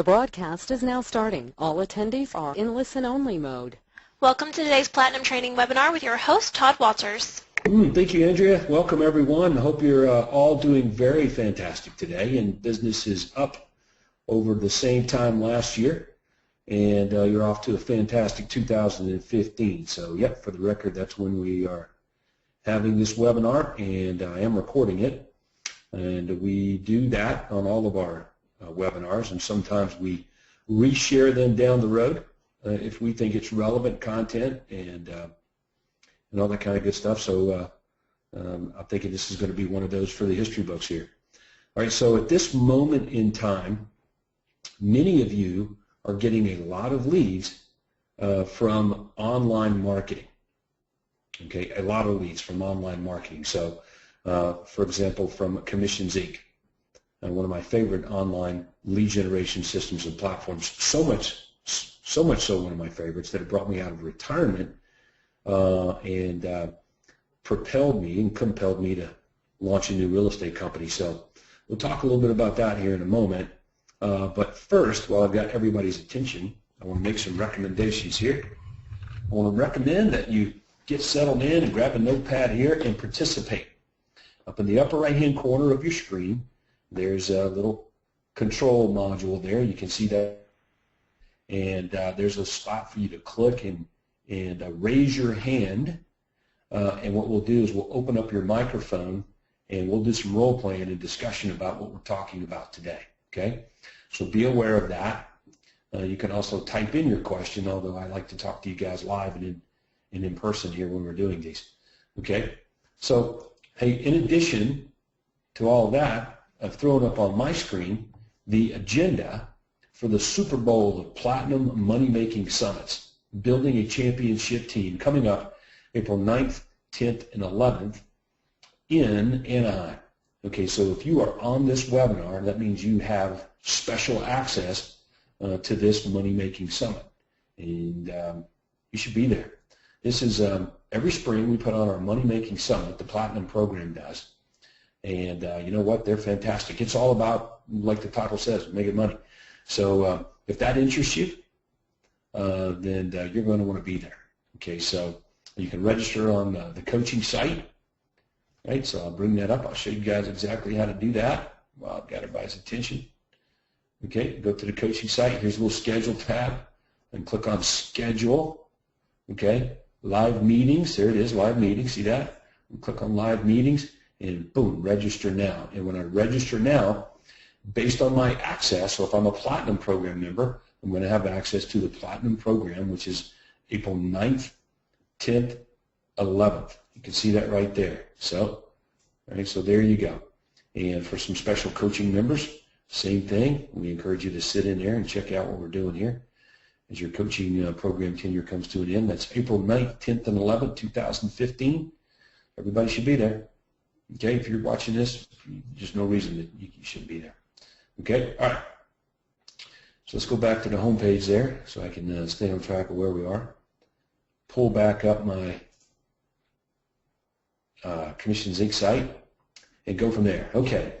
The broadcast is now starting. All attendees are in listen-only mode. Welcome to today's Platinum Training webinar with your host, Todd Walters. Thank you, Andrea. Welcome, everyone. I hope you're all doing very fantastic today, and business is up over the same time last year, and you're off to a fantastic 2015. So, yep, for the record, that's when we are having this webinar, and I am recording it, and we do that on all of our webinars, and sometimes we reshare them down the road if we think it's relevant content and all that kind of good stuff. So I'm thinking this is going to be one of those for the history books here. All right, so at this moment in time, many of you are getting a lot of leads from online marketing. Okay, a lot of leads from online marketing. So, for example, from Commissions Inc., one of my favorite online lead generation systems and platforms, so much so one of my favorites that it brought me out of retirement and propelled me and compelled me to launch a new real estate company. So we'll talk a little bit about that here in a moment. But first, while I've got everybody's attention, I want to make some recommendations here. I want to recommend that you get settled in and grab a notepad here and participate. Up in the upper right-hand corner of your screen, there's a little control module there. You can see that. And there's a spot for you to click and raise your hand. And what we'll do is we'll open up your microphone and we'll do some role playing and discussion about what we're talking about today. Okay? So be aware of that. You can also type in your question, although I like to talk to you guys live and in person here when we're doing these. Okay? So, hey, in addition to all that, I've thrown up on my screen the agenda for the Super Bowl of Platinum Money-Making Summits, Building a Championship Team, coming up April 9th, 10th, and 11th in Anaheim. Okay, so if you are on this webinar, that means you have special access to this Money-Making Summit, and you should be there. This is every spring we put on our Money-Making Summit, the Platinum program does. And you know what? They're fantastic. It's all about, like the title says, making money. So if that interests you, then you're going to want to be there. Okay, so you can register on the coaching site. Right, so I'll bring that up. I'll show you guys exactly how to do that. Well, I've got everybody's attention. Okay, go to the coaching site. Here's a little schedule tab, and click on schedule. Okay, live meetings. There it is, live meetings. See that? And click on live meetings. And boom, register now. And when I register now, based on my access, so if I'm a Platinum Program member, I'm going to have access to the Platinum Program, which is April 9th, 10th, 11th. You can see that right there. So, all right, so there you go. And for some special coaching members, same thing. We encourage you to sit in there and check out what we're doing here as your coaching program tenure comes to an end. That's April 9th, 10th, and 11th, 2015. Everybody should be there. Okay, if you're watching this, there's no reason that you should be there. Okay, all right. So let's go back to the home page there so I can stay on track of where we are. Pull back up my Commissions Inc. site and go from there. Okay,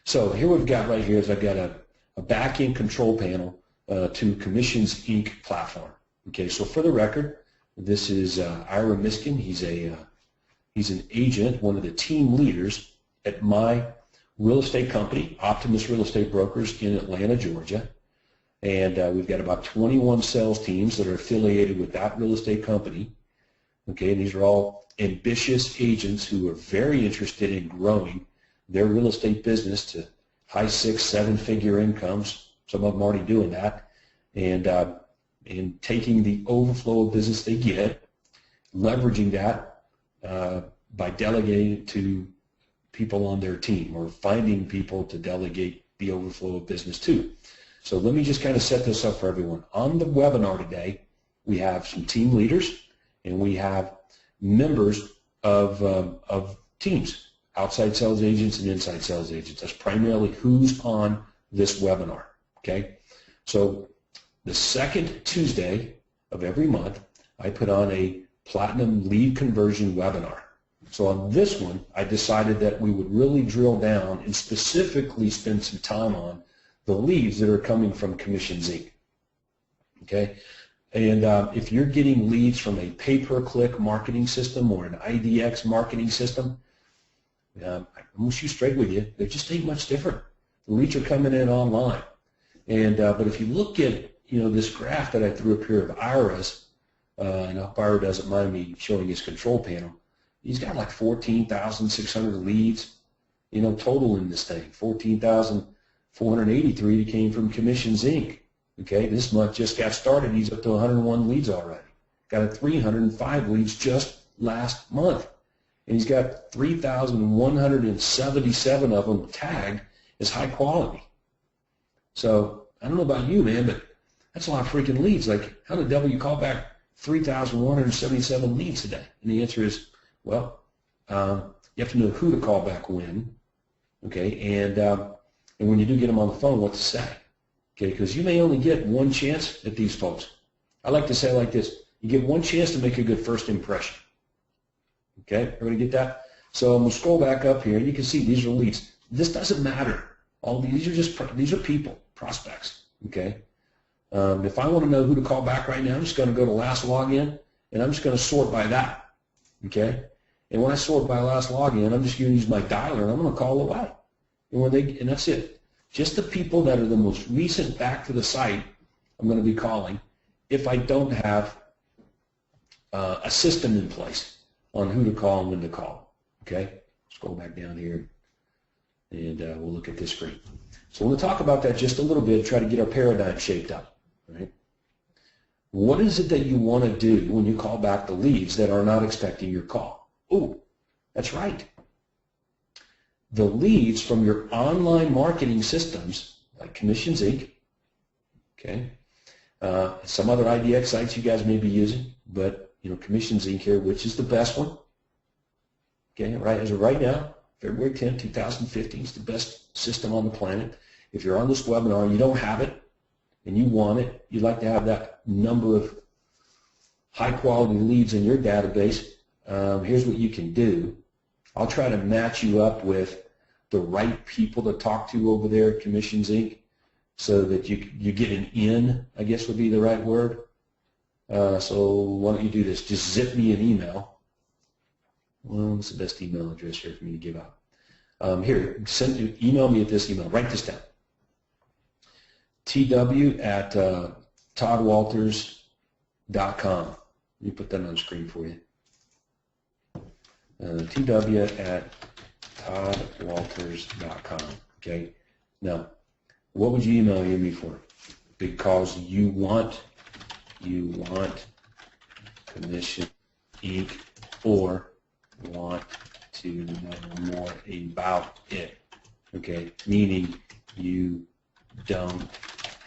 so here we've got right here is I've got a back-end control panel to Commissions Inc. platform. Okay, so for the record, this is Ira Miskin. He's an agent, one of the team leaders at my real estate company, Optimus Real Estate Brokers in Atlanta, Georgia. And we've got about 21 sales teams that are affiliated with that real estate company. Okay, and these are all ambitious agents who are very interested in growing their real estate business to high 6-, 7-figure incomes. Some of them already doing that. And taking the overflow of business they get, leveraging that by delegating it to people on their team or finding people to delegate the overflow of business to. So let me just kind of set this up for everyone. On the webinar today, we have some team leaders and we have members of teams, outside sales agents and inside sales agents. That's primarily who's on this webinar, okay? So the second Tuesday of every month, I put on a Platinum Lead Conversion webinar. So on this one, I decided that we would really drill down and specifically spend some time on the leads that are coming from Commission Cinc. Okay, and if you're getting leads from a pay-per-click marketing system or an IDX marketing system, I'm going to shoot straight with you, they just ain't much different. The leads are coming in online, and but if you look at this graph that I threw up here of Ira's, and I hope Ira doesn't mind me showing his control panel. He's got like 14,600 leads, total in this thing. 14,483 came from Commission Cinc. Okay, this month just got started. He's up to 101 leads already. Got a 305 leads just last month, and he's got 3,177 of them tagged as high quality. So I don't know about you, man, but that's a lot of freaking leads. Like, how the devil you call back 3,177 leads today? And the answer is, well, you have to know who to call back when, okay, and when you do get them on the phone, what to say, okay, because you may only get one chance at these folks. I like to say it like this: you get one chance to make a good first impression. Okay, everybody get that? So I'm going to scroll back up here, and you can see these are leads. This doesn't matter. All these are people, prospects. Okay. If I want to know who to call back right now, I'm just going to go to last login, and I'm just going to sort by that. Okay. And when I sort by last login, I'm just going to use my dialer, and I'm going to call away. And that's it. Just the people that are the most recent back to the site, I'm going to be calling if I don't have a system in place on who to call and when to call. Okay? Scroll back down here, and we'll look at this screen. So we're going to talk about that just a little bit, try to get our paradigm shaped up. Right? What is it that you want to do when you call back the leads that are not expecting your call? Oh, that's right. The leads from your online marketing systems, like Commission Cinc, okay, some other IDX sites you guys may be using, but Commission Cinc here, which is the best one? Okay, right as of right now, February 10, 2015 is the best system on the planet. If you're on this webinar and you don't have it, and you want it, you'd like to have that number of high-quality leads in your database, here's what you can do. I'll try to match you up with the right people to talk to over there at Commission Cinc so that you get an in, I guess would be the right word. So why don't you do this? Just zip me an email. Well, what's the best email address here for me to give out? Here, email me at this email. Write this down. tw@toddwalters.com. Let me put that on the screen for you. tw@toddwalters.com. Okay. Now, what would you email me for? Because you want Commission Inc. or want to know more about it. Okay. Meaning you don't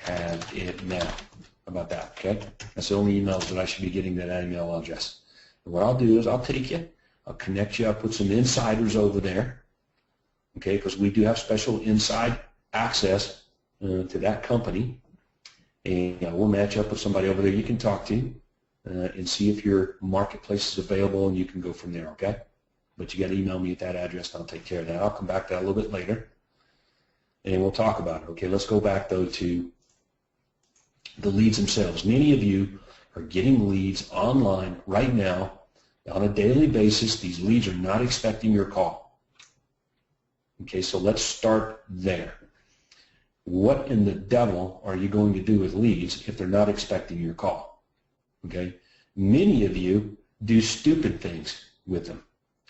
have it now. How about that? Okay. That's the only emails that I should be getting that email address. And what I'll do is I'll take you. I'll connect you up with some insiders over there, okay, because we do have special inside access to that company, and we'll match up with somebody over there you can talk to and see if your marketplace is available, and you can go from there, okay? But you got to email me at that address, and I'll take care of that. I'll come back to that a little bit later, and we'll talk about it, okay? Let's go back, though, to the leads themselves. Many of you are getting leads online right now. On a daily basis, these leads are not expecting your call. Okay, so let's start there. What in the devil are you going to do with leads if they're not expecting your call? Okay, many of you do stupid things with them.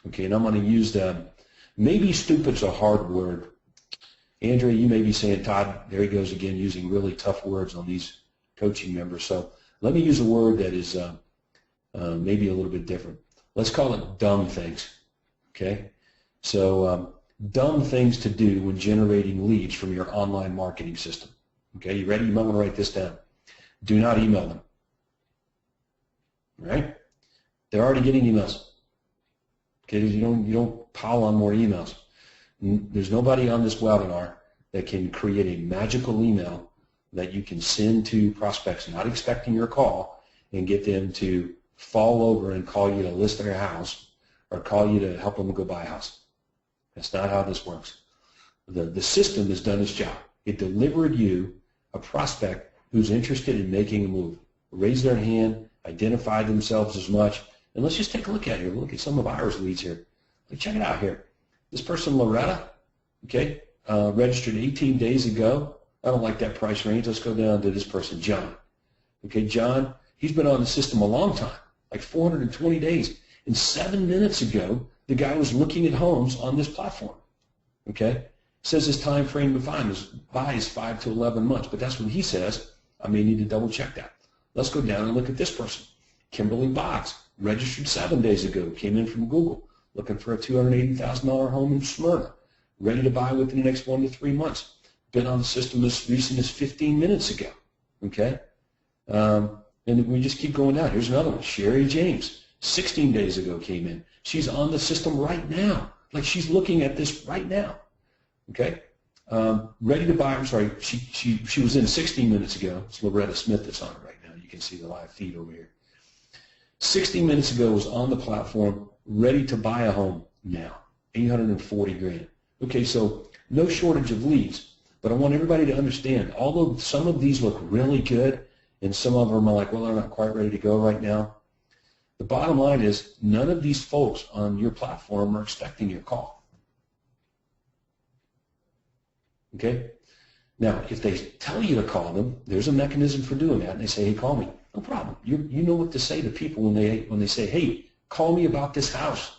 Okay, and I'm going to use them. Maybe stupid's a hard word. Andrea, you may be saying, Todd, there he goes again using really tough words on these coaching members. So let me use a word that is maybe a little bit different. Let's call it dumb things, okay? So dumb things to do when generating leads from your online marketing system. Okay, you ready? You might want to write this down. Do not email them, all right? They're already getting emails. Okay, you don't pile on more emails. There's nobody on this webinar that can create a magical email that you can send to prospects not expecting your call and get them to fall over and call you to list their house or call you to help them go buy a house. That's not how this works. The system has done its job. it delivered you a prospect who's interested in making a move. Raise their hand, identify themselves as much, and let's just take a look at it here. Look at some of ours leads here. Check it out here. This person, Loretta, okay, registered 18 days ago. I don't like that price range. Let's go down to this person, John. Okay, John, he's been on the system a long time, like 420 days. And 7 minutes ago, the guy was looking at homes on this platform. Okay, says his time frame to buy is 5 to 11 months, but that's what he says. I may need to double check that. Let's go down and look at this person, Kimberly Boggs, registered 7 days ago, came in from Google, looking for a $280,000 home in Smyrna, ready to buy within the next 1 to 3 months. Been on the system as recent as 15 minutes ago. Okay, and we just keep going down. Here's another one, Sherry James, 16 days ago came in. She's on the system right now. Like she's looking at this right now, okay? Ready to buy, I'm sorry, she was in 16 minutes ago. It's Loretta Smith that's on it right now. You can see the live feed over here. 16 minutes ago was on the platform, ready to buy a home now, 840 grand. Okay, so no shortage of leads, but I want everybody to understand, although some of these look really good and some of them are like, well, they're not quite ready to go right now, the bottom line is none of these folks on your platform are expecting your call. Okay? Now, if they tell you to call them, there's a mechanism for doing that, and they say, hey, call me. No problem. You know what to say to people when they say, hey, call me about this house.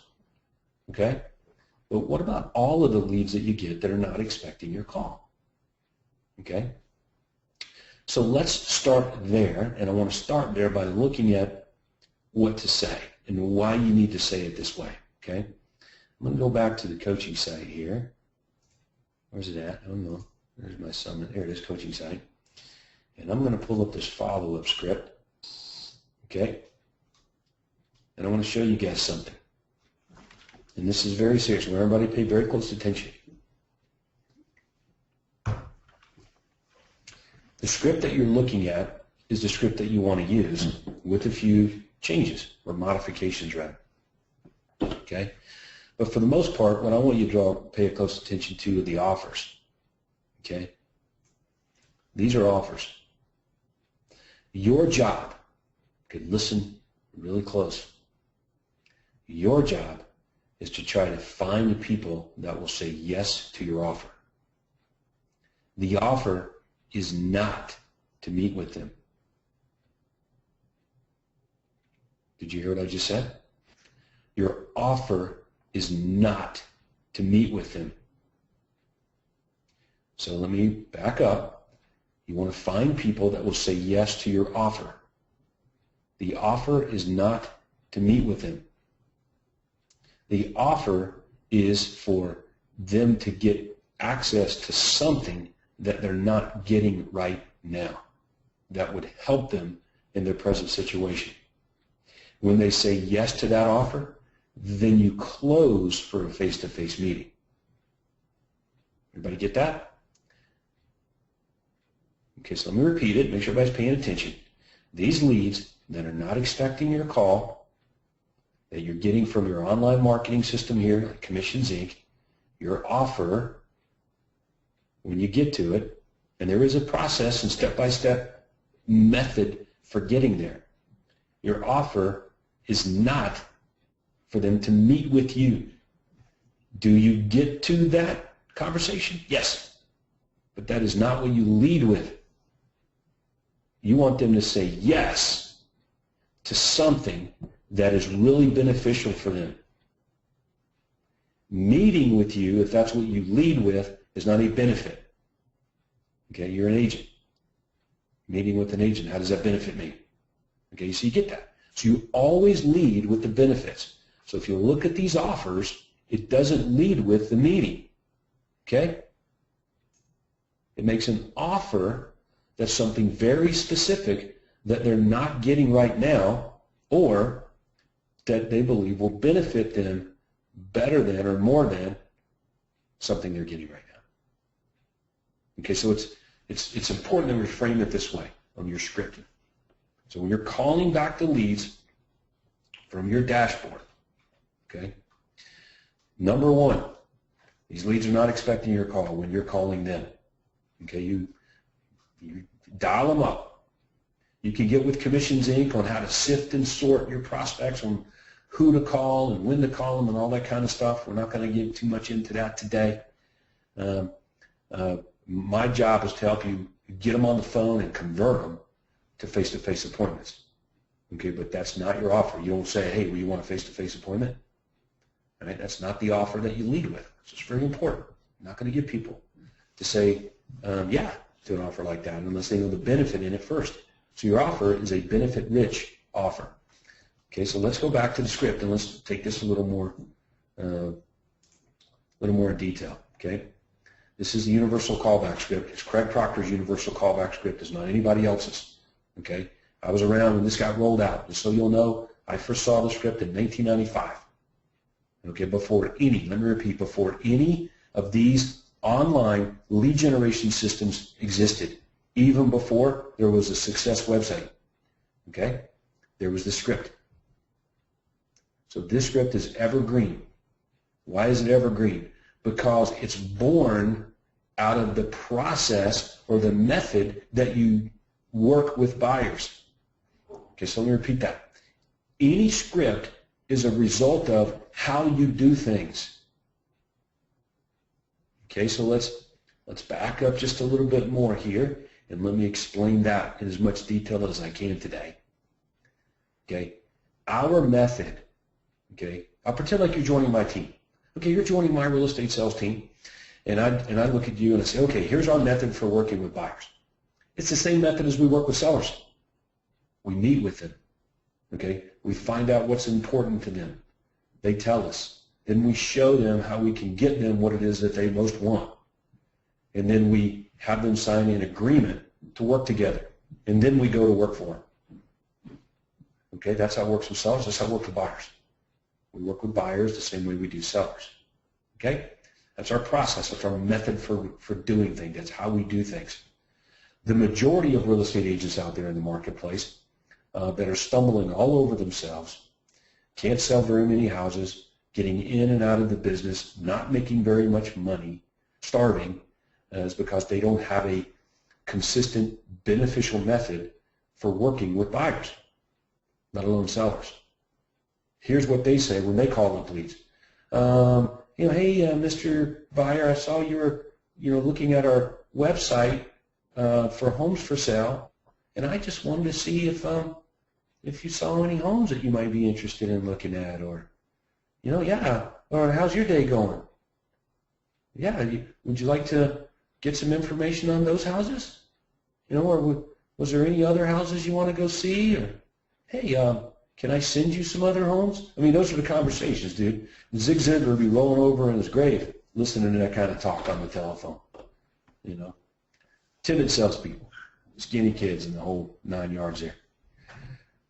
Okay? But what about all of the leads that you get that are not expecting your call? Okay? So let's start there, and I want to start there by looking at what to say and why you need to say it this way, okay? I'm going to go back to the coaching site here. Where's it at? I don't know. There's my summit. There it is, coaching site. And I'm going to pull up this follow-up script, okay? And I want to show you guys something. And this is very serious. I want everybody to pay very close attention. The script that you're looking at is the script that you want to use with a few changes or modifications, rather. Okay? But for the most part, what I want you to pay close attention to are the offers. Okay? These are offers. Your job, okay, listen really close. Your job is to try to find the people that will say yes to your offer. The offer is not to meet with them. Did you hear what I just said? Your offer is not to meet with them. So let me back up. You want to find people that will say yes to your offer. The offer is not to meet with them. The offer is for them to get access to something that they're not getting right now that would help them in their present situation. When they say yes to that offer, then you close for a face-to-face meeting. Everybody get that? Okay, so let me repeat it. Make sure everybody's paying attention. These leads that are not expecting your call, that you're getting from your online marketing system here, like Commissions Inc., your offer, when you get to it, and there is a process and step-by-step method for getting there. Your offer is not for them to meet with you. Do you get to that conversation? Yes. But that is not what you lead with. You want them to say yes to something that is really beneficial for them. Meeting with you, if that's what you lead with, is not a benefit. Okay, you're an agent. Meeting with an agent, how does that benefit me? Okay, so you get that. So you always lead with the benefits. So if you look at these offers, it doesn't lead with the meeting. Okay? It makes an offer that's something very specific that they're not getting right now, or that they believe will benefit them better than or more than something they're getting right now. Okay, so it's important that we frame it this way on your scripting. So when you're calling back the leads from your dashboard, okay, number one, these leads are not expecting your call when you're calling them. Okay, you dial them up. You can get with Commissions Inc. on how to sift and sort your prospects, on who to call and when to call them and all that kind of stuff. We're not going to get too much into that today. My job is to help you get them on the phone and convert them to face-to-face appointments. Okay, but that's not your offer. You don't say, hey, well, you want a face-to-face appointment? All right, that's not the offer that you lead with. So it's very important. I'm not going to get people to say, yeah, to an offer like that unless they know the benefit in it first. So your offer is a benefit-rich offer. Okay, so let's go back to the script and let's take this a little more in detail. Okay, this is the universal callback script. It's Craig Proctor's universal callback script. It's not anybody else's. Okay, I was around when this got rolled out. Just so you'll know, I first saw the script in 1995. Okay, before any, let me repeat, before any of these online lead generation systems existed, even before there was a success website. Okay, there was the script. So this script is evergreen. Why is it evergreen? Because it's born out of the process or the method that you work with buyers. Okay, so let me repeat that. Any script is a result of how you do things. Okay, so let's back up just a little bit more here and let me explain that in as much detail as I can today. Okay, our method. Okay, I'll pretend like you're joining my team. Okay, you're joining my real estate sales team, and I look at you and I say, okay, here's our method for working with buyers. It's the same method as we work with sellers. We meet with them. Okay, we find out what's important to them. They tell us. Then we show them how we can get them what it is that they most want. And then we have them sign an agreement to work together. And then we go to work for them. Okay, that's how it works with sellers. That's how it works with buyers. We work with buyers the same way we do sellers. Okay? That's our process. That's our method for doing things. That's how we do things. The majority of real estate agents out there in the marketplace that are stumbling all over themselves, can't sell very many houses, getting in and out of the business, not making very much money, starving, is because they don't have a consistent, beneficial method for working with buyers, let alone sellers. Here's what they say when they call up leads. Hey, Mr. Buyer, I saw you were, looking at our website for homes for sale, and I just wanted to see if you saw any homes that you might be interested in looking at, or, yeah, or how's your day going? Yeah, would you like to get some information on those houses? Or was there any other houses you want to go see? Or, hey, can I send you some other homes? I mean, those are the conversations, dude. Zig Ziglar would be rolling over in his grave listening to that kind of talk on the telephone. Timid salespeople, skinny kids, and the whole 9 yards there.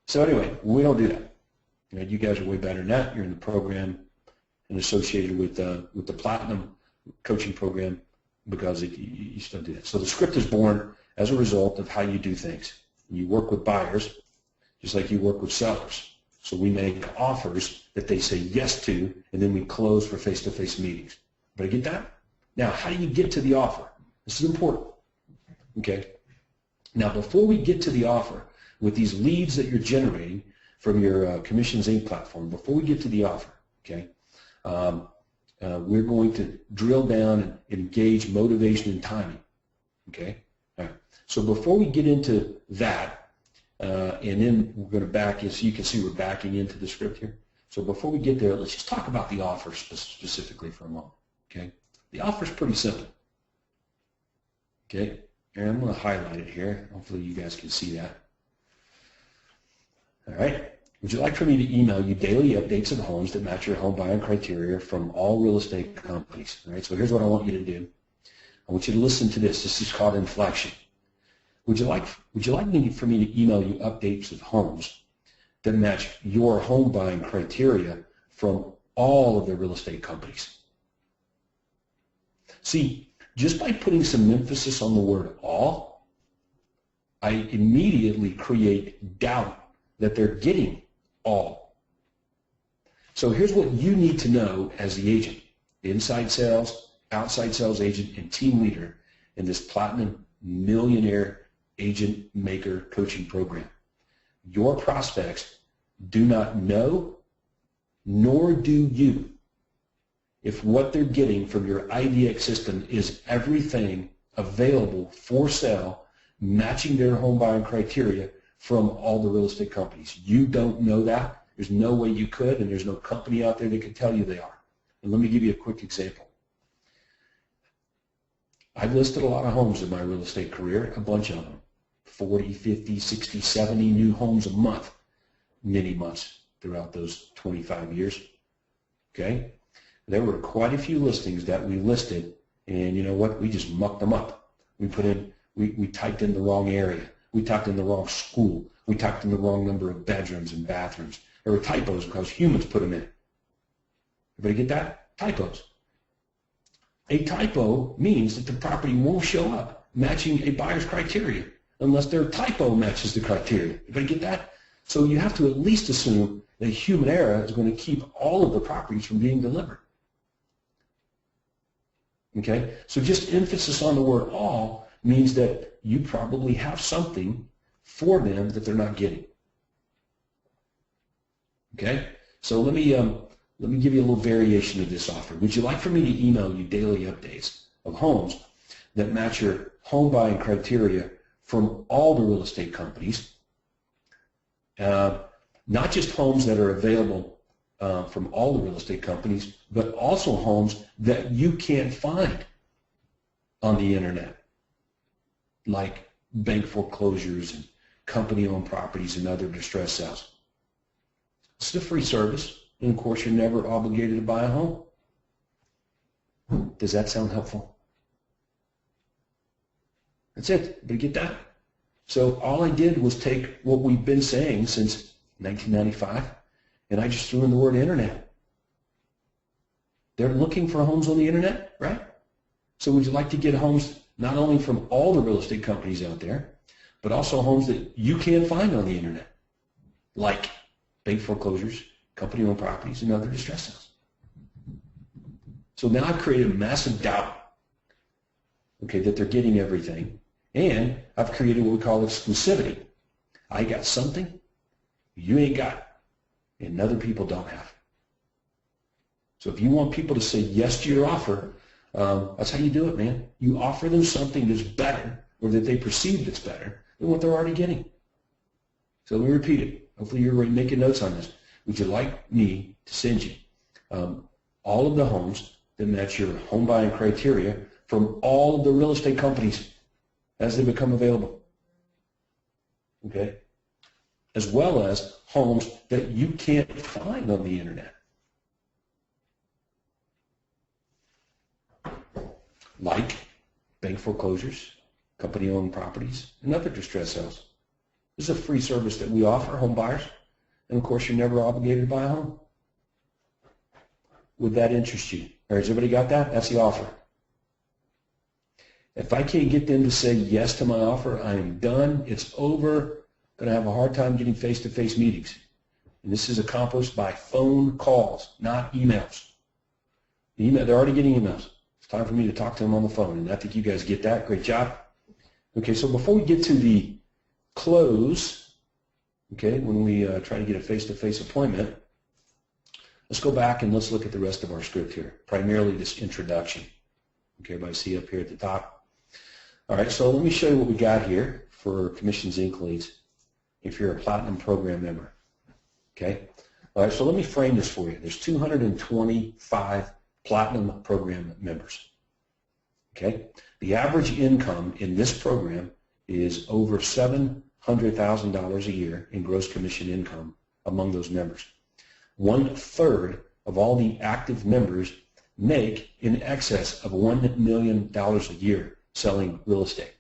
So anyway, we don't do that. You guys are way better than that. You're in the program and associated with the Platinum coaching program because you still do that. So the script is born as a result of how you do things. You work with buyers just like you work with sellers. So we make offers that they say yes to, and then we close for face-to-face meetings. But I get that? Now, how do you get to the offer? This is important. Okay? Now, before we get to the offer, with these leads that you're generating from your Commissions Inc. platform, before we get to the offer, okay, we're going to drill down and engage motivation and timing. Okay? All right. So before we get into that, and then we're going to back in, so you can see we're backing into the script here. So before we get there, let's just talk about the offer specifically for a moment. Okay? The offer is pretty simple. Okay? And I'm going to highlight it here. Hopefully you guys can see that. All right. Would you like for me to email you daily updates of homes that match your home buying criteria from all real estate companies? All right. So here's what I want you to do. I want you to listen to this. This is called inflection. Would you like for me to email you updates of homes that match your home buying criteria from all of the real estate companies? See, just by putting some emphasis on the word all, I immediately create doubt that they're getting all. So here's what you need to know as the agent, the inside sales, outside sales agent, and team leader in this Platinum Millionaire Agent Maker Coaching Program. Your prospects do not know, nor do you, if what they're getting from your IDX system is everything available for sale, matching their home buying criteria from all the real estate companies. You don't know that. There's no way you could, and there's no company out there that can tell you they are. And let me give you a quick example. I've listed a lot of homes in my real estate career, a bunch of them. 40, 50, 60, 70 new homes a month, many months throughout those 25 years. Okay? There were quite a few listings that we listed, and you know what? We just mucked them up. We typed in the wrong area. We typed in the wrong school. We typed in the wrong number of bedrooms and bathrooms. There were typos because humans put them in. Everybody get that? Typos. A typo means that the property won't show up matching a buyer's criteria unless their typo matches the criteria. Everybody get that? So you have to at least assume that human error is going to keep all of the properties from being delivered. Okay? So just emphasis on the word all means that you probably have something for them that they're not getting. Okay? So let me give you a little variation of this offer. Would you like for me to email you daily updates of homes that match your home buying criteria from all the real estate companies, not just homes that are available from all the real estate companies, but also homes that you can't find on the internet, like bank foreclosures and company-owned properties and other distress sales. It's a free service, and of course you're never obligated to buy a home. Does that sound helpful? That's it. Did you get that? So all I did was take what we've been saying since 1995, and I just threw in the word internet. They're looking for homes on the internet, right? So would you like to get homes not only from all the real estate companies out there, but also homes that you can't find on the internet, like bank foreclosures, company-owned properties, and other distress sales? So now I've created a massive doubt, okay, that they're getting everything, and I've created what we call exclusivity. I got something you ain't got, and other people don't have. So if you want people to say yes to your offer, that's how you do it, man. You offer them something that's better, or that they perceive that's better than what they're already getting. So let me repeat it. Hopefully you're already making notes on this. Would you like me to send you all of the homes that match your home buying criteria from all of the real estate companies as they become available? Okay? As well as homes that you can't find on the internet, like bank foreclosures, company-owned properties, and other distress sales. This is a free service that we offer home buyers, and of course you're never obligated to buy a home. Would that interest you? All right, has everybody got that? That's the offer. If I can't get them to say yes to my offer, I am done. It's over. I'm going to have a hard time getting face-to-face meetings. And this is accomplished by phone calls, not emails. They're already getting emails. It's time for me to talk to them on the phone, and I think you guys get that. Great job. Okay, so before we get to the close, okay, when we try to get a face-to-face appointment, let's go back and let's look at the rest of our script here, primarily this introduction. Okay, everybody see up here at the top? All right, so let me show you what we got here for Commissions Inc. leads if you're a Platinum Program member. Okay? All right, so let me frame this for you. There's 225 Platinum Program members. Okay? The average income in this program is over $700,000 a year in gross commission income among those members. 1/3 of all the active members make in excess of $1 million a year selling real estate.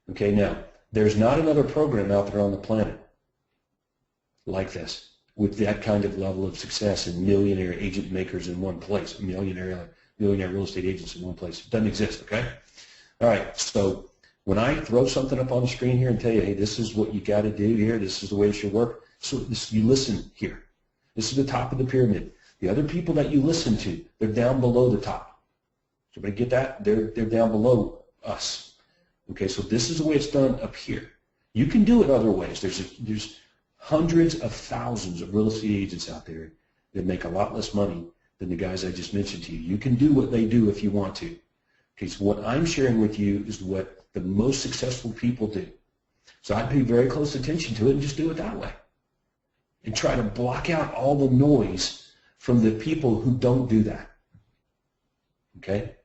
Okay, now, there's not another program out there on the planet like this with that kind of level of success and millionaire agent makers in one place, millionaire real estate agents in one place. It doesn't exist, okay? All right, so when I throw something up on the screen here and tell you, hey, this is what you got to do here, this is the way it should work, so you listen here. This is the top of the pyramid. The other people that you listen to, they're down below the top. Everybody get that? They're down below us. Okay, so this is the way it's done up here. You can do it other ways. There's hundreds of thousands of real estate agents out there that make a lot less money than the guys I just mentioned to you. You can do what they do if you want to. Okay, so what I'm sharing with you is what the most successful people do. So I'd pay very close attention to it and just do it that way. And try to block out all the noise from the people who don't do that. Okay?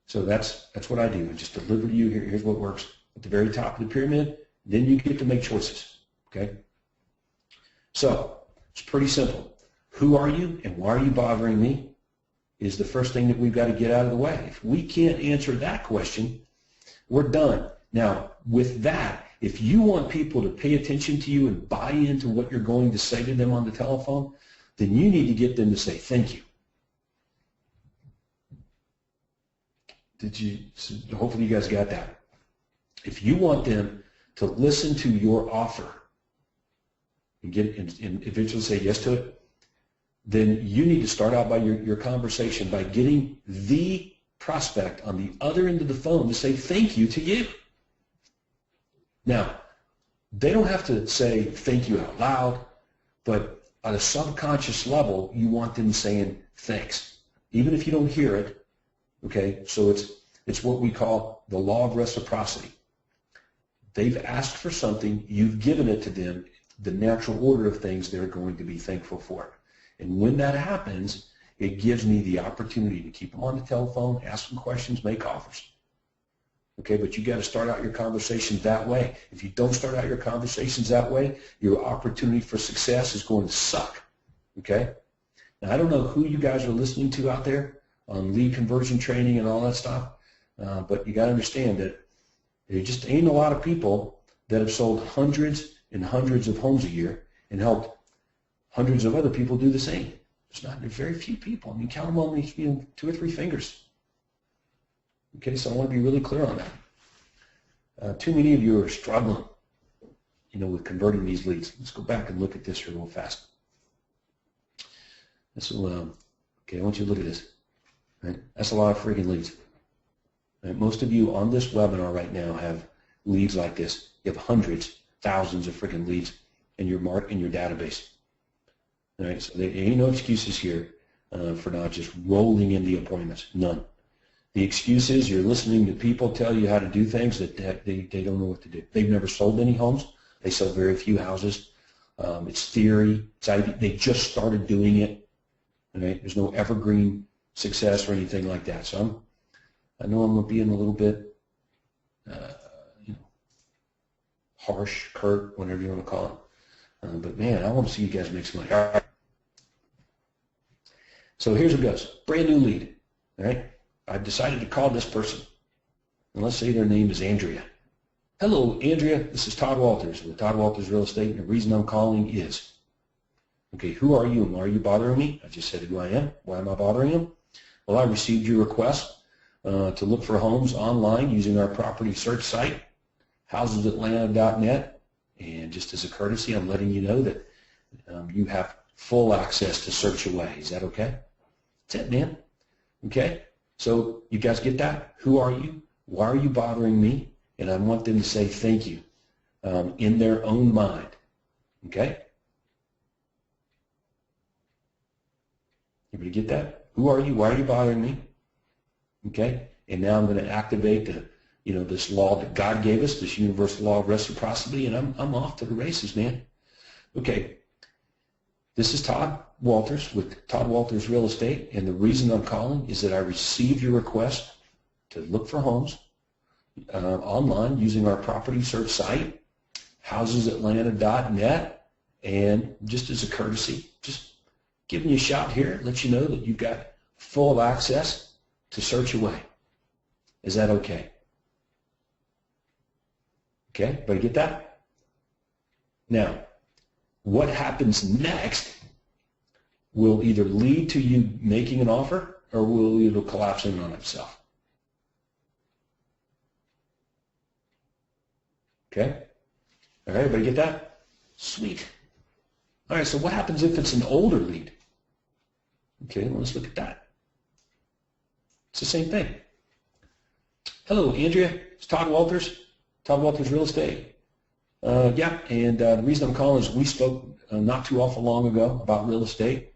So that's what I do. I just deliver to you. Here's what works at the very top of the pyramid. Then you get to make choices. Okay? So it's pretty simple. Who are you and why are you bothering me is the first thing that we've got to get out of the way. If we can't answer that question, we're done. Now, with that, if you want people to pay attention to you and buy into what you're going to say to them on the telephone, then you need to get them to say thank you. Hopefully you guys got that. If you want them to listen to your offer and eventually say yes to it, then you need to start out by your conversation by getting the prospect on the other end of the phone to say thank you to you. Now, they don't have to say thank you out loud, but at a subconscious level, you want them saying thanks, even if you don't hear it. Okay, so it's what we call the law of reciprocity. They've asked for something, you've given it to them, the natural order of things they're going to be thankful for. And when that happens, it gives me the opportunity to keep them on the telephone, ask them questions, make offers. Okay, but you got to start out your conversations that way. If you don't start out your conversations that way, your opportunity for success is going to suck. Okay? Now, I don't know who you guys are listening to out there on lead conversion training and all that stuff, but you got to understand that there just ain't a lot of people that have sold hundreds and hundreds of homes a year and helped hundreds of other people do the same. There's very few people. I mean, count them on 2 or 3 fingers. Okay, so I want to be really clear on that. Too many of you are struggling, with converting these leads. Let's go back and look at this here real fast. Okay, I want you to look at this. Right? That's a lot of freaking leads. Right? Most of you on this webinar right now have leads like this. You have hundreds, thousands of freaking leads in your database. All right, so there ain't no excuses here for not just rolling in the appointments. None. The excuse is you're listening to people tell you how to do things that they don't know what to do. They've never sold any homes. They sell very few houses. It's theory. They just started doing it. Right? There's no evergreen success or anything like that. So I know I'm being a little bit harsh, curt, whatever you want to call it. But man, I want to see you guys make some money. All right. So here's what it goes. Brand new lead. All right. I've decided to call this person. And let's say their name is Andrea. Hello, Andrea. This is Todd Walters with Todd Walters Real Estate. And the reason I'm calling is, okay, who are you and why are you bothering me? I just said who I am. Why am I bothering him? Well, I received your request to look for homes online using our property search site, housesatlanta.net. And just as a courtesy, I'm letting you know that you have full access to search away. Is that okay? That's it, man. Okay? So you guys get that? Who are you? Why are you bothering me? And I want them to say thank you in their own mind. Okay? Everybody get that? Who are you? Why are you bothering me? Okay? And now I'm going to activate this law that God gave us, this universal law of reciprocity, and I'm off to the races, man. Okay. This is Todd Walters with Todd Walters Real Estate, and the reason I'm calling is that I received your request to look for homes online using our property search site, housesatlanta.net, and just as a courtesy, just giving you a shout here, let you know that you've got full access to search away. Is that okay? Okay, everybody get that? Now, what happens next will either lead to you making an offer or will it'll collapse in on itself. Okay? All right, everybody get that? Sweet. All right, so what happens if it's an older lead? Okay, well, let's look at that. It's the same thing. Hello, Andrea. It's Todd Walters. Todd Walters Real Estate. Yeah, and the reason I'm calling is we spoke not too awful long ago about real estate.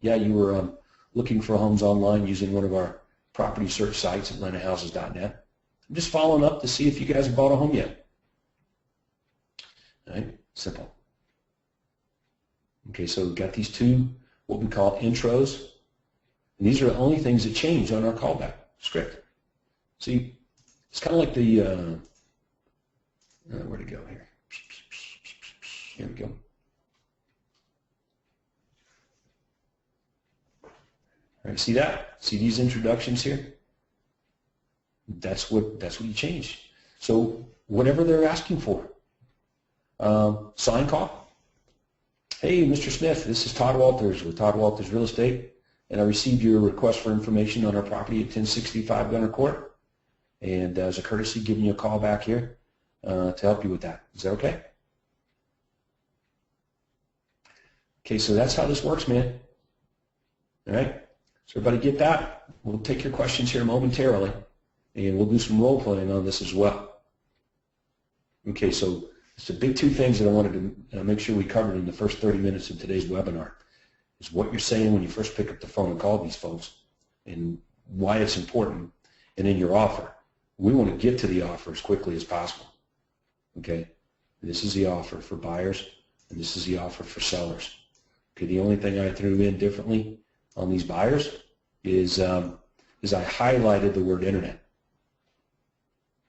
Yeah, you were looking for homes online using one of our property search sites, AtlantaHouses.net. I'm just following up to see if you guys have bought a home yet. All right, simple. Okay, so we've got these two, what we call intros. And these are the only things that change on our callback script. See, it's kind of like the, where'd it go here? Here we go. All right, see that? See these introductions here? That's what you change. So whatever they're asking for. Sign call. Hey, Mr. Smith, this is Todd Walters with Todd Walters Real Estate, and I received your request for information on our property at 1065 Gunner Court, and as a courtesy, giving you a call back here to help you with that. Is that okay? Okay, so that's how this works, man. All right, so everybody get that? We'll take your questions here momentarily, and we'll do some role playing on this as well. Okay, so it's the big two things that I wanted to make sure we covered in the first 30 minutes of today's webinar is what you're saying when you first pick up the phone and call these folks and why it's important, and then your offer. We want to get to the offer as quickly as possible. Okay, this is the offer for buyers, and this is the offer for sellers. Okay, the only thing I threw in differently on these buyers is I highlighted the word internet.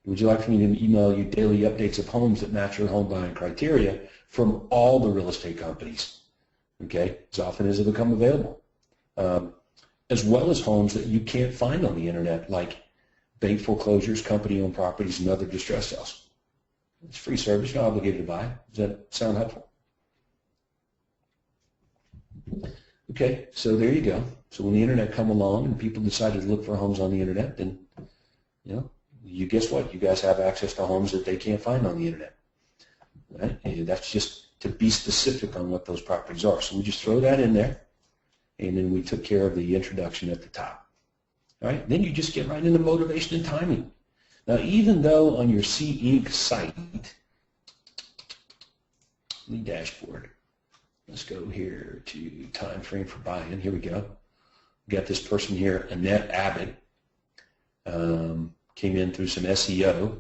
Would you like for me to email you daily updates of homes that match your home buying criteria from all the real estate companies, okay, as often as they become available, as well as homes that you can't find on the internet, like bank foreclosures, company-owned properties, and other distress sales. It's free service, you're not obligated to buy. Does that sound helpful? Okay, so there you go. So when the internet come along and people decided to look for homes on the internet, then, you know, you guess what? You guys have access to homes that they can't find on the internet. Right? And that's just to be specific on what those properties are. So we just throw that in there, and then we took care of the introduction at the top. All right? Then you just get right into motivation and timing. Now, even though on your Cinc site, the dashboard, let's go here to time frame for buying. Here we go. We got this person here, Annette Abbott. Came in through some SEO,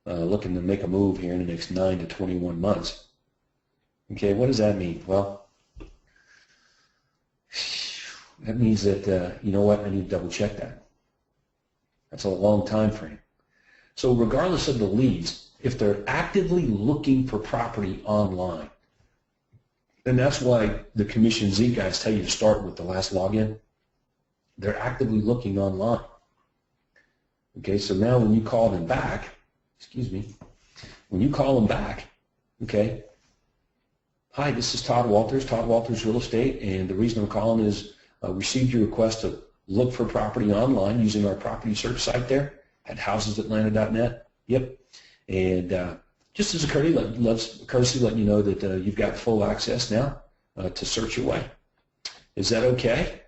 looking to make a move here in the next 9 to 21 months. Okay, what does that mean? Well, that means that, you know what, I need to double check that. That's a long time frame. So regardless of the leads, if they're actively looking for property online, and that's why the Commission Z guys tell you to start with the last login, they're actively looking online. Okay, so now when you call them back, when you call them back, okay, hi, this is Todd Walters Real Estate, and the reason I'm calling is I received your request to look for property online using our property search site there at housesatlanta.net. Yep, and just as a courtesy, letting you know that you've got full access now to search your way. Is that okay?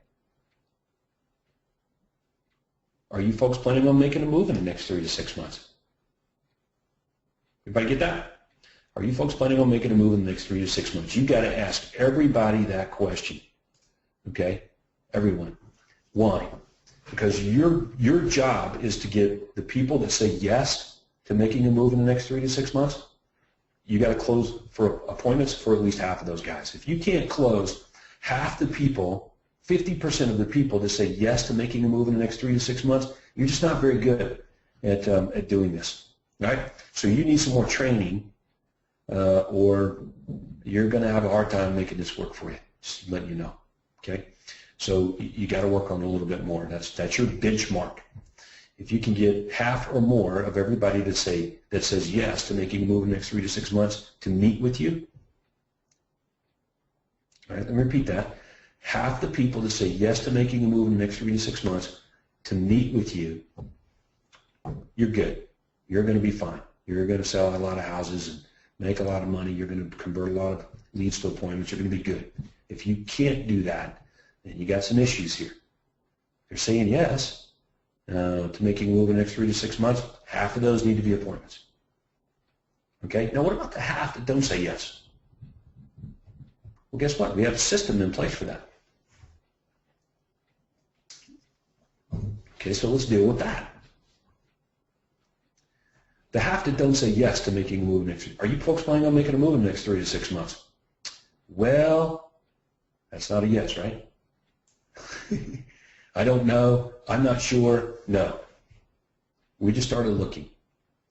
Are you folks planning on making a move in the next 3 to 6 months? Everybody get that? Are you folks planning on making a move in the next 3 to 6 months? You've got to ask everybody that question, okay? Everyone. Why? Because your job is to get the people that say yes to making a move in the next 3 to 6 months. You got to close for appointments for at least half of those guys. If you can't close half the people, 50% of the people that say yes to making a move in the next 3 to 6 months, you're just not very good at doing this, right? So you need some more training, or you're going to have a hard time making this work for you. Just letting you know, okay? So you got to work on it a little bit more. That's your benchmark. If you can get half or more of everybody that says yes to making a move in the next 3 to 6 months to meet with you, all right? Let me repeat that. Half the people that say yes to making a move in the next 3 to 6 months to meet with you, you're good. You're going to be fine. You're going to sell a lot of houses and make a lot of money. You're going to convert a lot of leads to appointments. You're going to be good. If you can't do that, then you got some issues here. They're saying yes, to making a move in the next 3 to 6 months, half of those need to be appointments. Okay? Now what about the half that don't say yes? Well, guess what? We have a system in place for that. Okay, so let's deal with that. The half that don't say yes to making a move next week. Are you folks planning on making a move in the next 3 to 6 months? Well, that's not a yes, right? I don't know. I'm not sure. No. We just started looking.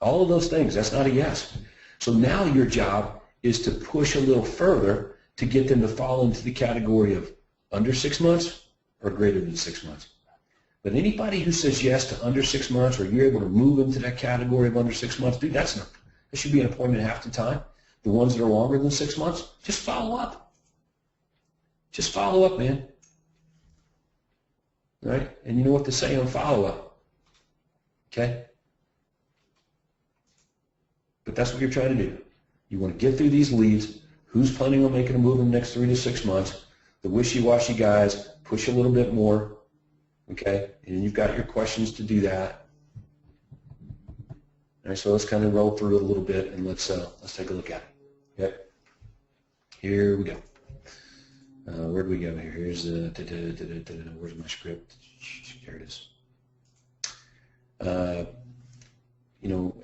All of those things, that's not a yes. So now your job is to push a little further to get them to fall into the category of under 6 months or greater than 6 months. But anybody who says yes to under 6 months, or you're able to move into that category of under 6 months, dude, that should be an appointment half the time. The ones that are longer than 6 months, just follow up. Just follow up, man. All right? And you know what to say on follow-up. Okay? But that's what you're trying to do. You want to get through these leads. Who's planning on making a move in the next 3 to 6 months? The wishy-washy guys, push a little bit more. Okay, and you've got your questions to do that. All right, so let's kind of roll through it a little bit, and let's take a look at it. Okay, here we go. Where do we go here? Here's where's my script? There it is.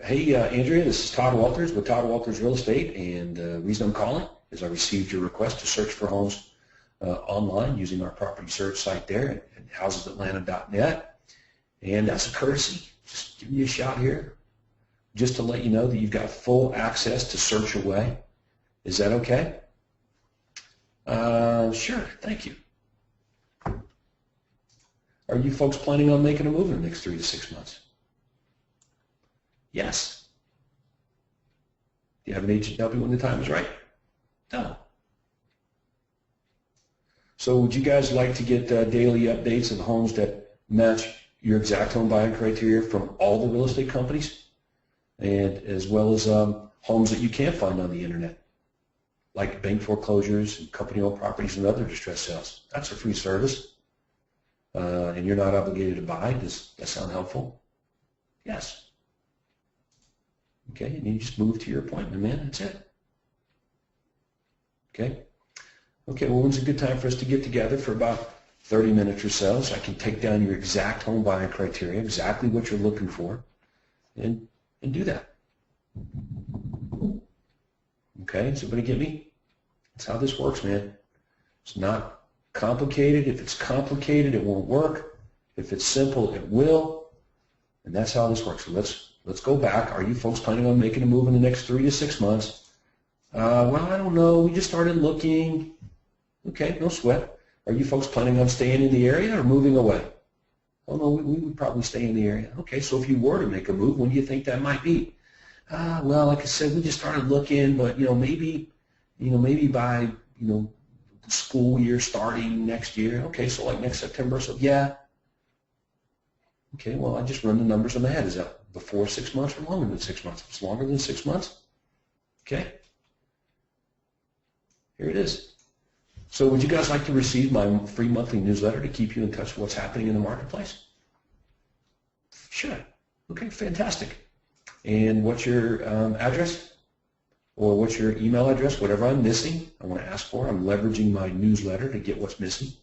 Hey Andrea, this is Todd Walters with Todd Walters Real Estate, and the reason I'm calling is I received your request to search for homes online using our property search site there at housesatlanta.net, and that's a courtesy. Just giving you a shot here, just to let you know that you've got full access to search away. Is that okay? Sure, thank you. Are you folks planning on making a move in the next 3 to 6 months? Yes. Do you have an agent to help you when the time is right? No. So would you guys like to get daily updates of homes that match your exact home buying criteria from all the real estate companies, and as well as homes that you can't find on the internet, like bank foreclosures and company-owned properties and other distressed sales? That's a free service, and you're not obligated to buy. Does that sound helpful? Yes. Okay, and you just move to your appointment, man. That's it. Okay. Okay, well, when's a good time for us to get together for about 30 minutes or so I can take down your exact home buying criteria, exactly what you're looking for, and do that. Okay, does everybody get me? That's how this works, man. It's not complicated. If it's complicated, it won't work. If it's simple, it will. And that's how this works. So let's go back. Are you folks planning on making a move in the next 3 to 6 months? Well, I don't know. We just started looking. Okay, no sweat. Are you folks planning on staying in the area or moving away? Oh, no, we would probably stay in the area. Okay, so if you were to make a move, when do you think that might be? Well, like I said, we just started looking, but maybe by the school year starting next year. Okay, so like next September. So yeah. Okay, well, I just run the numbers in my head. Is that before 6 months or longer than 6 months? If it's longer than 6 months, okay. Here it is. So would you guys like to receive my free monthly newsletter to keep you in touch with what's happening in the marketplace? Sure. Okay, fantastic. And what's your address? Or what's your email address? Whatever I'm missing, I want to ask for. I'm leveraging my newsletter to get what's missing.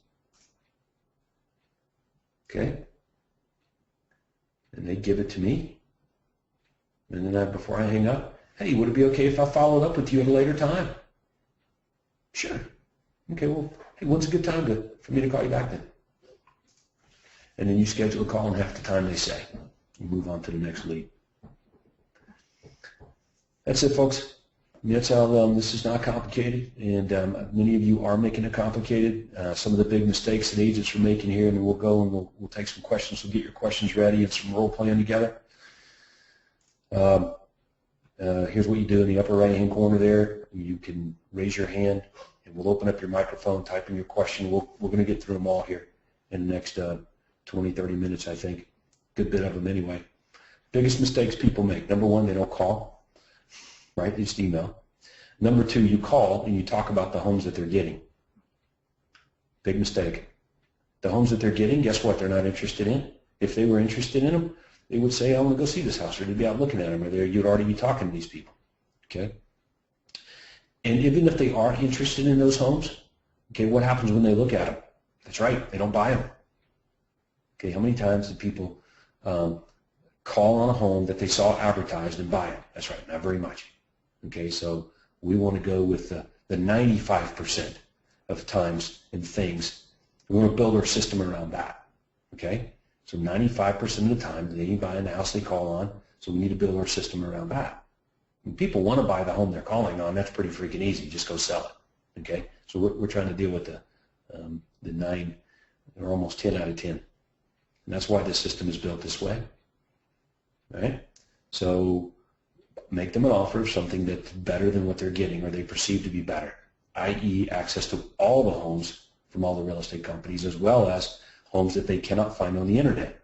Okay. And they give it to me. And then before I hang up, hey, would it be okay if I followed up with you at a later time? Sure. Okay, well, hey, when's a good time for me to call you back then? And then you schedule a call in half the time they say. You move on to the next lead. That's it, folks. That's how this is not complicated, and many of you are making it complicated. Some of the big mistakes that agents are making here, and then we'll go and we'll take some questions. We'll get your questions ready and some role playing together. Here's what you do in the upper right-hand corner there. You can raise your hand, and we'll open up your microphone, type in your question. We're going to get through them all here in the next 20, 30 minutes, I think. Good bit of them anyway. Biggest mistakes people make. Number one, they don't call, right? They just email. Number two, you call and you talk about the homes that they're getting. Big mistake. The homes that they're getting, guess what? They're not interested in. if they were interested in them, they would say, I want to go see this house, or they'd be out looking at them, or you'd already be talking to these people. Okay? And even if they are interested in those homes, okay, what happens when they look at them? That's right, they don't buy them. Okay, how many times do people call on a home that they saw advertised and buy it? That's right, not very much. Okay, so we want to go with the 95% of times and things. We want to build our system around that. Okay, so 95% of the time they ain't buying the house they call on, so we need to build our system around that. When people want to buy the home they're calling on, that's pretty freaking easy. Just go sell it. Okay, so we're trying to deal with the 9 or almost 10 out of 10. And that's why this system is built this way. All right? So make them an offer of something that's better than what they're getting or they perceive to be better, i.e. access to all the homes from all the real estate companies as well as homes that they cannot find on the internet,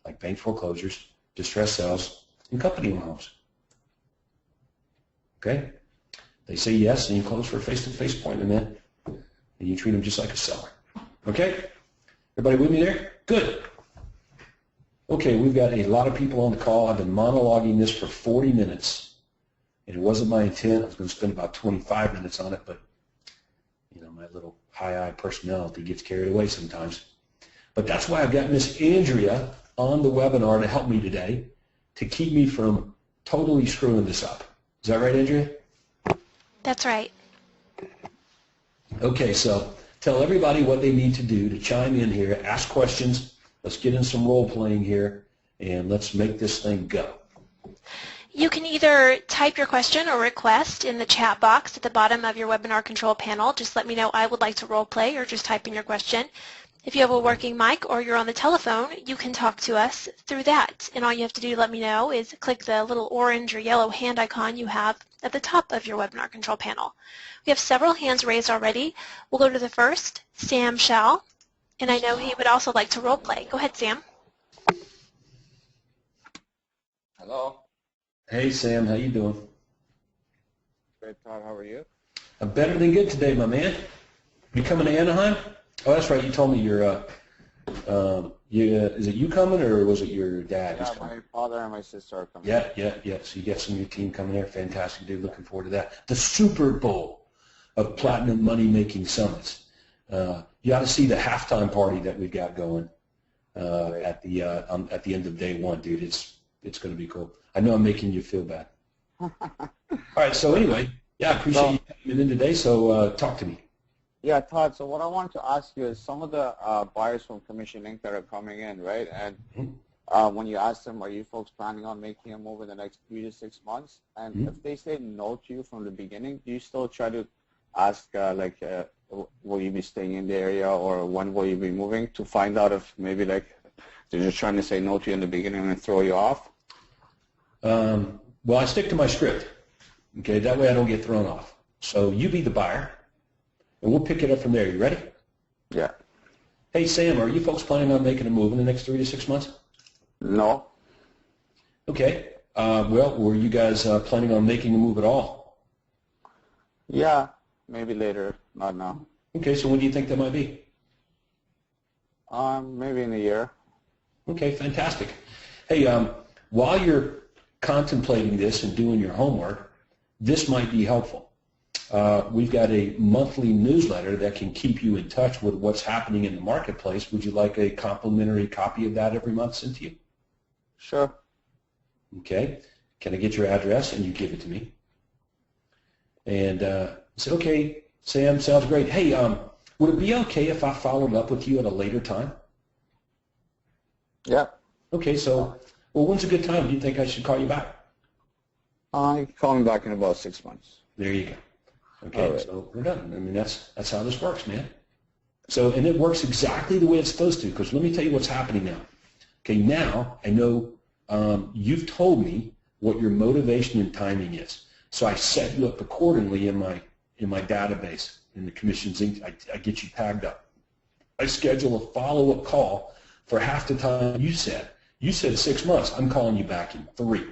like bank foreclosures, distressed sales, and company-owned homes. Okay? They say yes, and you close for a face-to-face appointment, man. And you treat them just like a seller. Okay? Everybody with me there? Good. Okay, we've got a lot of people on the call. I've been monologuing this for 40 minutes, and it wasn't my intent. I was going to spend about 25 minutes on it, but you know, my little high-eye personality gets carried away sometimes. But that's why I've got Miss Andrea on the webinar to help me today to keep me from totally screwing this up. Is that right, Andrea? That's right. Okay, so tell everybody what they need to do to chime in here, ask questions. Let's get in some role playing here, and let's make this thing go. You can either type your question or request in the chat box at the bottom of your webinar control panel. Just let me know I would like to role play, or just type in your question. If you have a working mic or you're on the telephone, you can talk to us through that. And all you have to do to let me know is click the little orange or yellow hand icon you have at the top of your webinar control panel. We have several hands raised already. We'll go to the first, Sam Shell. And I know he would also like to role play. Go ahead, Sam. Hello. Hey, Sam, how you doing? Great, Todd. How are you? I'm better than good today, my man. You coming to Anaheim? Oh, that's right. You told me you're. Is it you coming, or was it your dad? Yeah, my father and my sister are coming. Yeah. So you got some of your team coming there. Fantastic, dude. Looking forward to that. The Super Bowl of Platinum Money Making Summits. You ought to see the halftime party that we've got going at the end of day one, dude. It's going to be cool. I know I'm making you feel bad. All right. So anyway, yeah, I appreciate you coming in today. So talk to me. Yeah, Todd. So what I wanted to ask you is some of the buyers from Commission Inc. that are coming in, right? And when you ask them, are you folks planning on making a move in the next 3 to 6 months? And if they say no to you from the beginning, do you still try to ask will you be staying in the area, or when will you be moving, to find out if maybe like they're just trying to say no to you in the beginning and throw you off? Well, I stick to my script. Okay, that way I don't get thrown off. So you be the buyer, and we'll pick it up from there. You ready? Yeah. Hey, Sam, are you folks planning on making a move in the next 3 to 6 months? No. Okay. Well, were you guys planning on making a move at all? Yeah, maybe later, not now. Okay, so when do you think that might be? Maybe in a year. Okay, fantastic. Hey, while you're contemplating this and doing your homework, this might be helpful. We've got a monthly newsletter that can keep you in touch with what's happening in the marketplace. Would you like a complimentary copy of that every month sent to you? Sure. Okay. Can I get your address? And you give it to me. And I said, okay, Sam, sounds great. Hey, would it be okay if I followed up with you at a later time? Yeah. Okay, so, well, when's a good time? Do you think I should call you back? You can call me back in about 6 months. There you go. Okay, right. So we're done. I mean, that's how this works, man. So, and it works exactly the way it's supposed to, because let me tell you what's happening now. Okay, now I know you've told me what your motivation and timing is. So I set you up accordingly in my database, in the Commission Cinc. I get you tagged up. I schedule a follow-up call for half the time you said. You said 6 months. I'm calling you back in 3.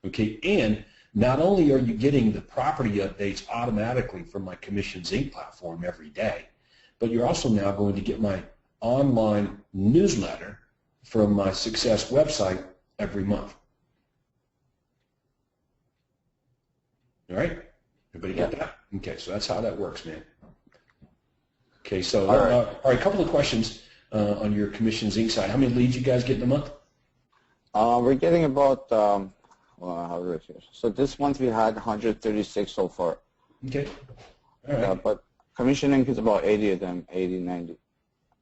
Okay, and not only are you getting the property updates automatically from my Commission Cinc platform every day, but you're also now going to get my online newsletter from my Success website every month. All right? Everybody get that? Okay, so that's how that works, man. Okay, so all right, a couple of questions on your Commission Cinc side. How many leads you guys get in a month? We're getting about, well, how do I say? So this month we had 136 so far. Okay. All right. But Commission Inc. is about 80 of them, 80, 90.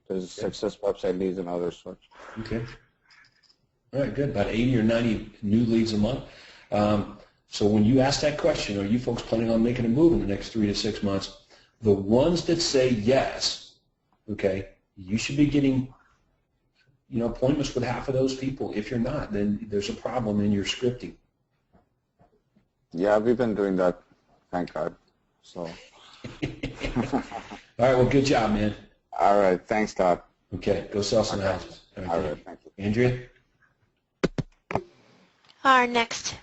There's Success website leads and other sorts. Okay. All right, good. About 80 or 90 new leads a month. So when you ask that question, are you folks planning on making a move in the next 3 to 6 months? The ones that say yes, okay, you should be getting, appointments with half of those people. If you're not, then there's a problem in your scripting. Yeah, we've been doing that, thank God. So. All right, well, good job, man. All right, thanks, Todd. Okay, go sell some houses. All right, thank you. Andrea? Our next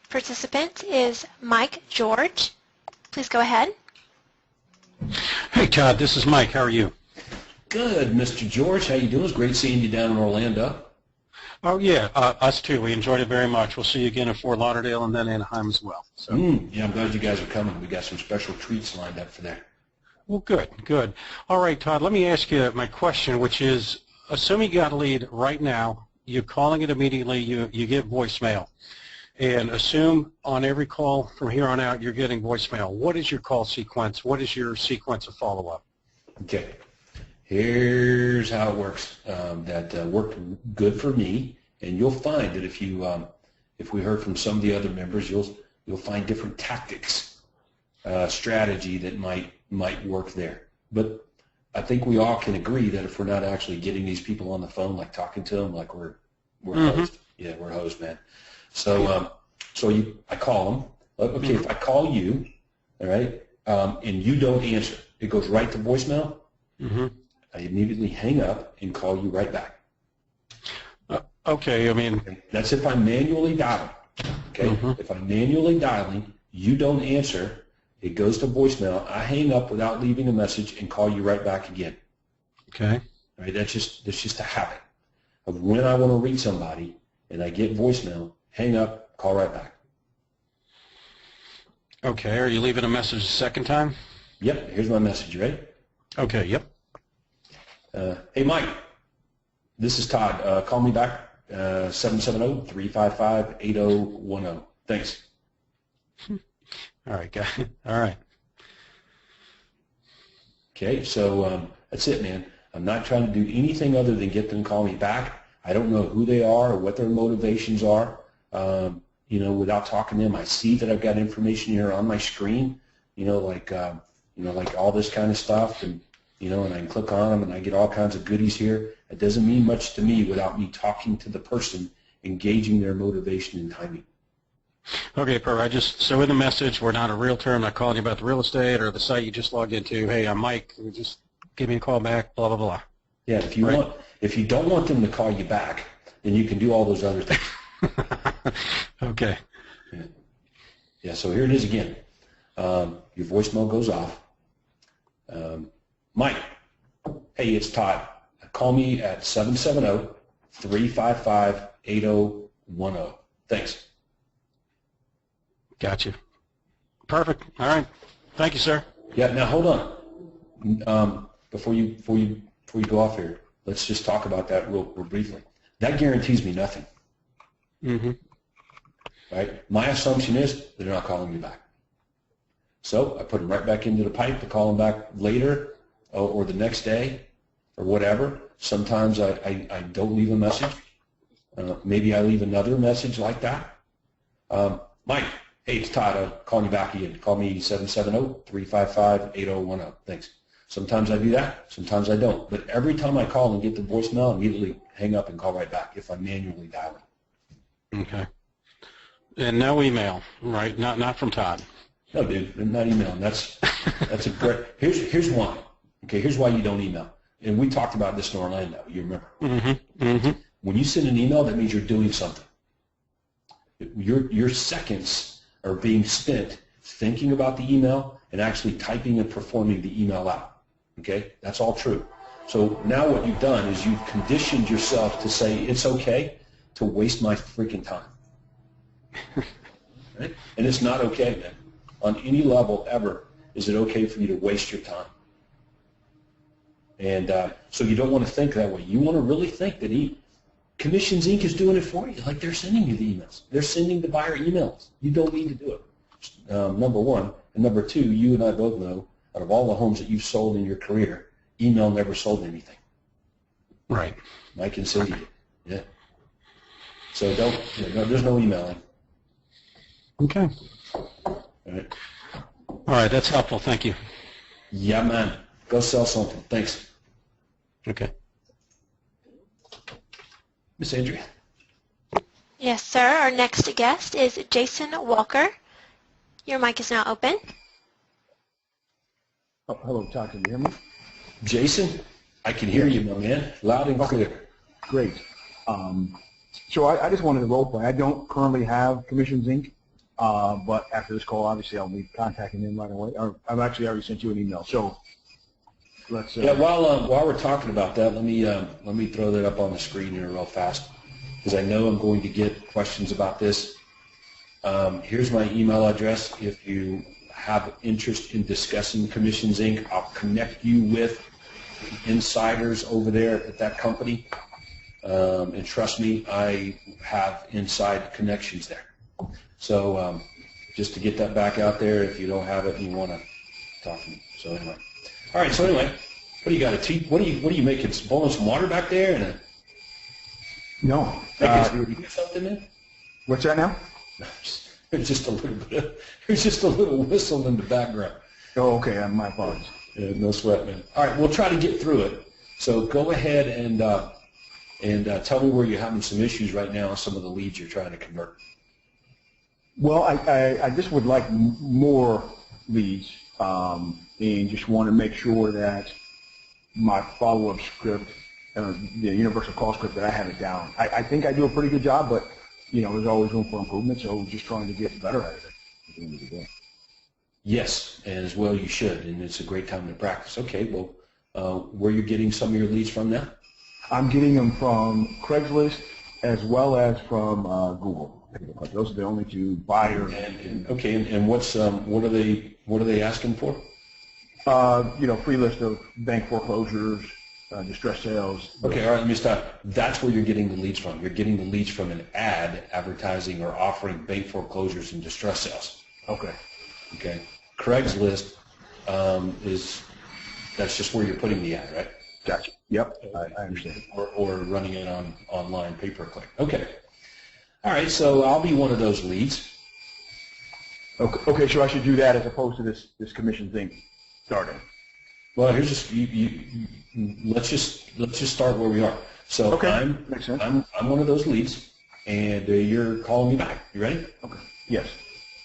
participant is Mike George. Please go ahead. Hey, Todd, this is Mike. How are you? Good, Mr. George. How you doing? It's great seeing you down in Orlando. Oh, yeah, us too. We enjoyed it very much. We'll see you again in Fort Lauderdale and then Anaheim as well. So. Yeah, I'm glad you guys are coming. We got some special treats lined up for that. Well, good, good. All right, Todd, let me ask you my question, which is, assuming you got a lead right now, you're calling it immediately, you get voicemail. And assume on every call from here on out you're getting voicemail. What is your call sequence? What is your sequence of follow-up? Okay. Here's how it works. That worked good for me, and you'll find that if we heard from some of the other members, you'll find different tactics, strategy that might work there. But I think we all can agree that if we're not actually getting these people on the phone, like talking to them, like we're host. Yeah, we're host, man. So I call them. Okay, if I call you, all right, and you don't answer, it goes right to voicemail. I immediately hang up and call you right back. Okay, I mean. That's if I'm manually dialing. Okay, if I'm manually dialing, you don't answer, it goes to voicemail. I hang up without leaving a message and call you right back again. Okay. All right, that's just a habit of when I want to reach somebody and I get voicemail, hang up, call right back. Okay, are you leaving a message a second time? Yep, here's my message. You ready? Okay, yep. Hey, Mike, this is Todd. Call me back, 770-355-8010. Thanks. All right, guy. All right. Okay, so that's it, man. I'm not trying to do anything other than get them to call me back. I don't know who they are or what their motivations are. Without talking to them, I see that I've got information here on my screen, like all this kind of stuff, and and I can click on them and I get all kinds of goodies here. It doesn't mean much to me without me talking to the person, engaging their motivation and timing. Okay, perfect. So in the message, we're not a realtor. I'm not calling you about the real estate or the site you just logged into. Hey, I'm Mike. Just give me a call back, blah, blah, blah. Yeah, if you don't want them to call you back, then you can do all those other things. Okay. Yeah, so here it is again. Your voicemail goes off. Mike, hey, it's Todd. Call me at 770-355-8010. Thanks. Gotcha. Perfect. All right. Thank you, sir. Yeah. Now hold on. Before you go off here, let's just talk about that real briefly. That guarantees me nothing. Right? My assumption is they're not calling me back. So I put them right back into the pipe to call them back later or the next day or whatever. Sometimes I don't leave a message. Maybe I leave another message like that. Mike, hey, it's Todd. I'm calling you back again. Call me 770-355-8010. Thanks. Sometimes I do that. Sometimes I don't. But every time I call and get the voicemail, I immediately hang up and call right back if I'm manually dialing. Okay. And no email, right? Not from Todd. No, dude, not emailing. That's a great. Here's why. Okay, here's why you don't email. And we talked about this in Orlando. You remember? When you send an email, that means you're doing something. Your seconds are being spent thinking about the email and actually typing and performing the email out. Okay, that's all true. So now what you've done is you've conditioned yourself to say it's okay to waste my freaking time. Right? And it's not okay, man. On any level ever, is it okay for you to waste your time? And so you don't want to think that way. You want to really think that Commissions Inc. is doing it for you. Like, they're sending you the emails. They're sending the buyer emails. You don't need to do it. Number one. And number two, you and I both know, out of all the homes that you've sold in your career, email never sold anything. Right. I can say you. Yeah. So there's no emailing. Okay. All right. All right, that's helpful. Thank you. Yeah, man. Go sell something. Thanks. Okay. Miss Andrea. Yes, sir. Our next guest is Jason Walker. Your mic is now open. Oh, hello, Todd. Can you hear me? Jason, I can hear you, my man. Loud and clear. Great. So I just wanted to role play. I don't currently have Commissions Inc., but after this call, obviously, I'll be contacting them right away. I've actually already sent you an email. So let's. Yeah. While we're talking about that, let me throw that up on the screen here real fast, because I know I'm going to get questions about this. Here's my email address. If you have interest in discussing Commissions Inc., I'll connect you with the insiders over there at that company. And trust me, I have inside connections there. So just to get that back out there, if you don't have it and you want to talk to me. So anyway, all right. So anyway, what do you got? What are you making? Boiling some water back there? And No. something in? What's that now? There's just a little bit. There's just a little whistle in the background. Oh, okay. My apologies. Yeah, no sweat, man. All right, we'll try to get through it. So go ahead and tell me where you're having some issues right now on some of the leads you're trying to convert. Well, I just would like more leads, and just want to make sure that my follow-up script, the universal call script, that I have it down. I think I do a pretty good job, but there's always room for improvement. So just trying to get better at it at the end of the day. Yes, and as well you should, and it's a great time to practice. Okay, well, where are you getting some of your leads from now? I'm getting them from Craigslist as well as from Google. Those are the only two buyers. And what are they asking for? Free list of bank foreclosures, distress sales. Okay, all right, let me stop. That's where you're getting the leads from. You're getting the leads from an ad advertising or offering bank foreclosures and distress sales. Okay. Okay. Craigslist that's just where you're putting the ad, right? Gotcha. Yep, I understand. Or running it on online pay-per-click. Okay. All right, so I'll be one of those leads. Okay, so I should do that as opposed to this commission thing starting. Well, here's just let's just start where we are. So okay. Makes sense. I'm one of those leads, and you're calling me back. You ready? Okay. Yes.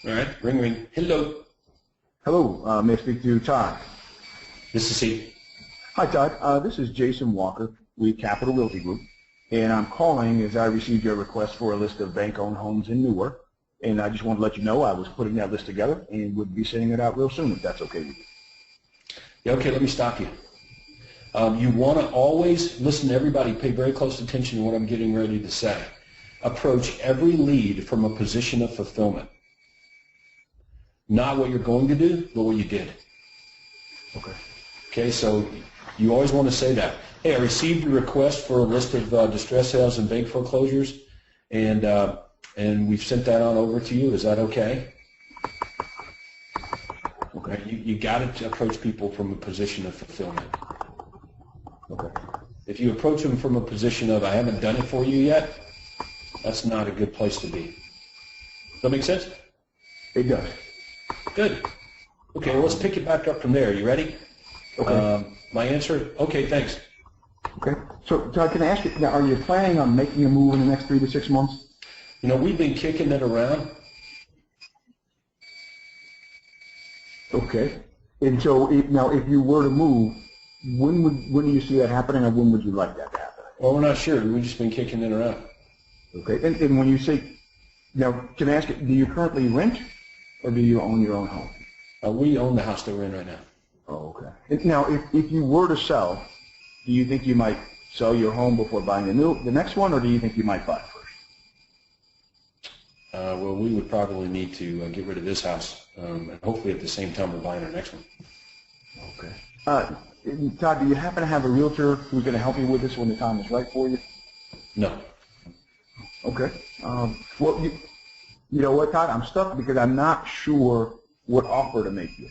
All right. Ring, ring. Hello. Hello. May I speak to Todd? This is he. Hi, Todd. This is Jason Walker with Capital Realty Group, and I'm calling as I received your request for a list of bank-owned homes in Newark, and I just want to let you know I was putting that list together and would be sending it out real soon, if that's okay with you. Yeah, okay, let me stop you. You want to always listen to everybody, pay very close attention to what I'm getting ready to say. Approach every lead from a position of fulfillment. Not what you're going to do, but what you did. Okay. Okay, so you always want to say that. Hey, I received your request for a list of distress sales and bank foreclosures, and we've sent that on over to you. Is that okay? Okay. You got to approach people from a position of fulfillment. Okay. If you approach them from a position of I haven't done it for you yet, that's not a good place to be. Does that make sense? It does. Good. Okay, well, let's pick it back up from there. You ready? Okay. My answer? Okay, thanks. Okay. So, Todd, can I ask you, now, are you planning on making a move in the next 3 to 6 months? We've been kicking it around. Okay. And so, if you were to move, when do you see that happening, and when would you like that to happen? Well, we're not sure. We've just been kicking it around. Okay. And when you say, now, can I ask you, do you currently rent, or do you own your own home? We own the house that we're in right now. Oh, okay. And now, if you were to sell, do you think you might sell your home before buying the next one, or do you think you might buy it first? Well, we would probably need to get rid of this house, and hopefully at the same time we're buying our next one. Okay. Todd, do you happen to have a realtor who's going to help you with this when the time is right for you? No. Okay. Well, you know what, Todd? I'm stuck because I'm not sure what offer to make you.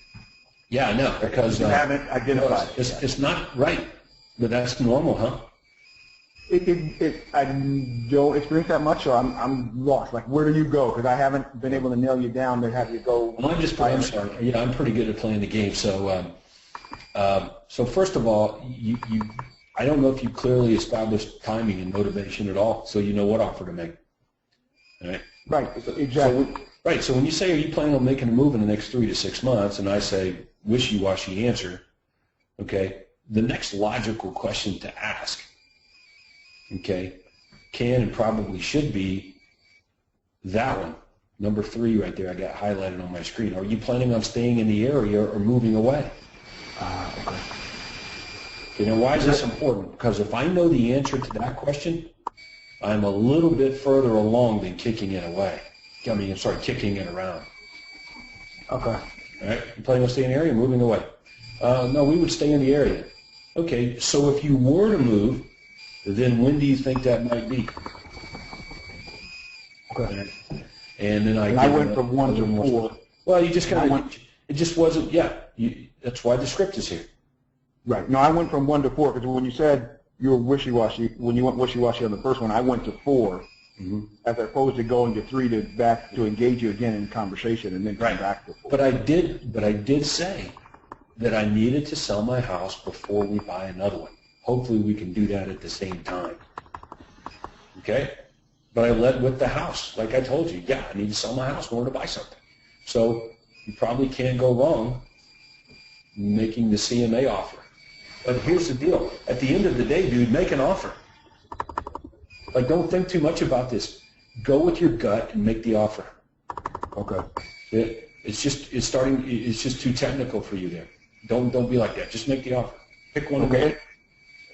Yeah, I know, because you haven't identified. It's not right, but that's normal, huh? I don't experience that much, so I'm lost. Like, where do you go? Because I haven't been able to nail you down to have you go. Well, I'm sorry. Yeah, I'm pretty good at playing the game. So, so first of all, I don't know if you clearly established timing and motivation at all, so you know what offer to make. All right. Right. Exactly. Right. So when you say, are you planning on making a move in the next 3 to 6 months, and I say wishy-washy answer, okay, the next logical question to ask, okay, can and probably should be that one, number 3 right there I got highlighted on my screen. Are you planning on staying in the area or moving away? Okay. You know, why is this important? Because if I know the answer to that question, I'm a little bit further along than kicking it away. Kicking it around. Okay. All right, you planning on staying in the area or moving away? No, we would stay in the area. Okay, so if you were to move, then when do you think that might be? Okay. And then I went from 1 to 4. Well, you just kind of, it just wasn't, that's why the script is here. Right. No, I went from 1 to 4 because when you said you were wishy-washy, when you went wishy-washy on the first one, I went to 4, as opposed to going to 3 to engage you again in conversation and then come back to 4. But I did say that I needed to sell my house before we buy another one. Hopefully we can do that at the same time. Okay? But I led with the house. Like I told you, I need to sell my house in order to buy something. So you probably can't go wrong making the CMA offer. But here's the deal. At the end of the day, dude, make an offer. Like, don't think too much about this. Go with your gut and make the offer. Okay. It's just too technical for you there. Don't be like that. Just make the offer. Pick one. Okay.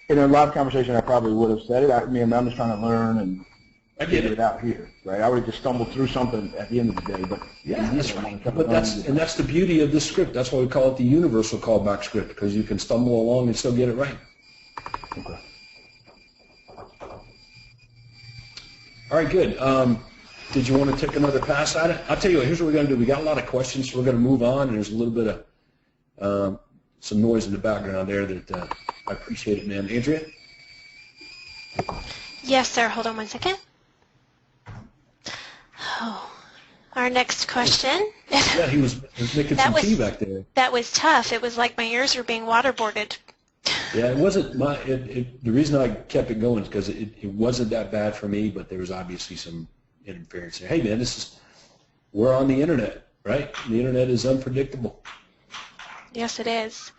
In a live conversation, I probably would have said it. I'm just trying to learn and figure it out here, right? I would have just stumbled through something at the end of the day, but that's right. But that's the beauty of this script. That's why we call it the universal callback script, because you can stumble along and still get it right. Okay. All right, good. Did you want to take another pass at it? I'll tell you what, here's what we're going to do. We got a lot of questions, so we're going to move on, and there's a little bit of some noise in the background there that I appreciate it, man. Andrea? Yes, sir. Hold on one second. Oh, our next question. Yeah, he was making some tea back there. That was tough. It was like my ears were being waterboarded. Yeah, it wasn't the reason I kept it going is because it wasn't that bad for me, but there was obviously some interference there. Hey, man, we're on the internet, right? The internet is unpredictable. Yes, it is.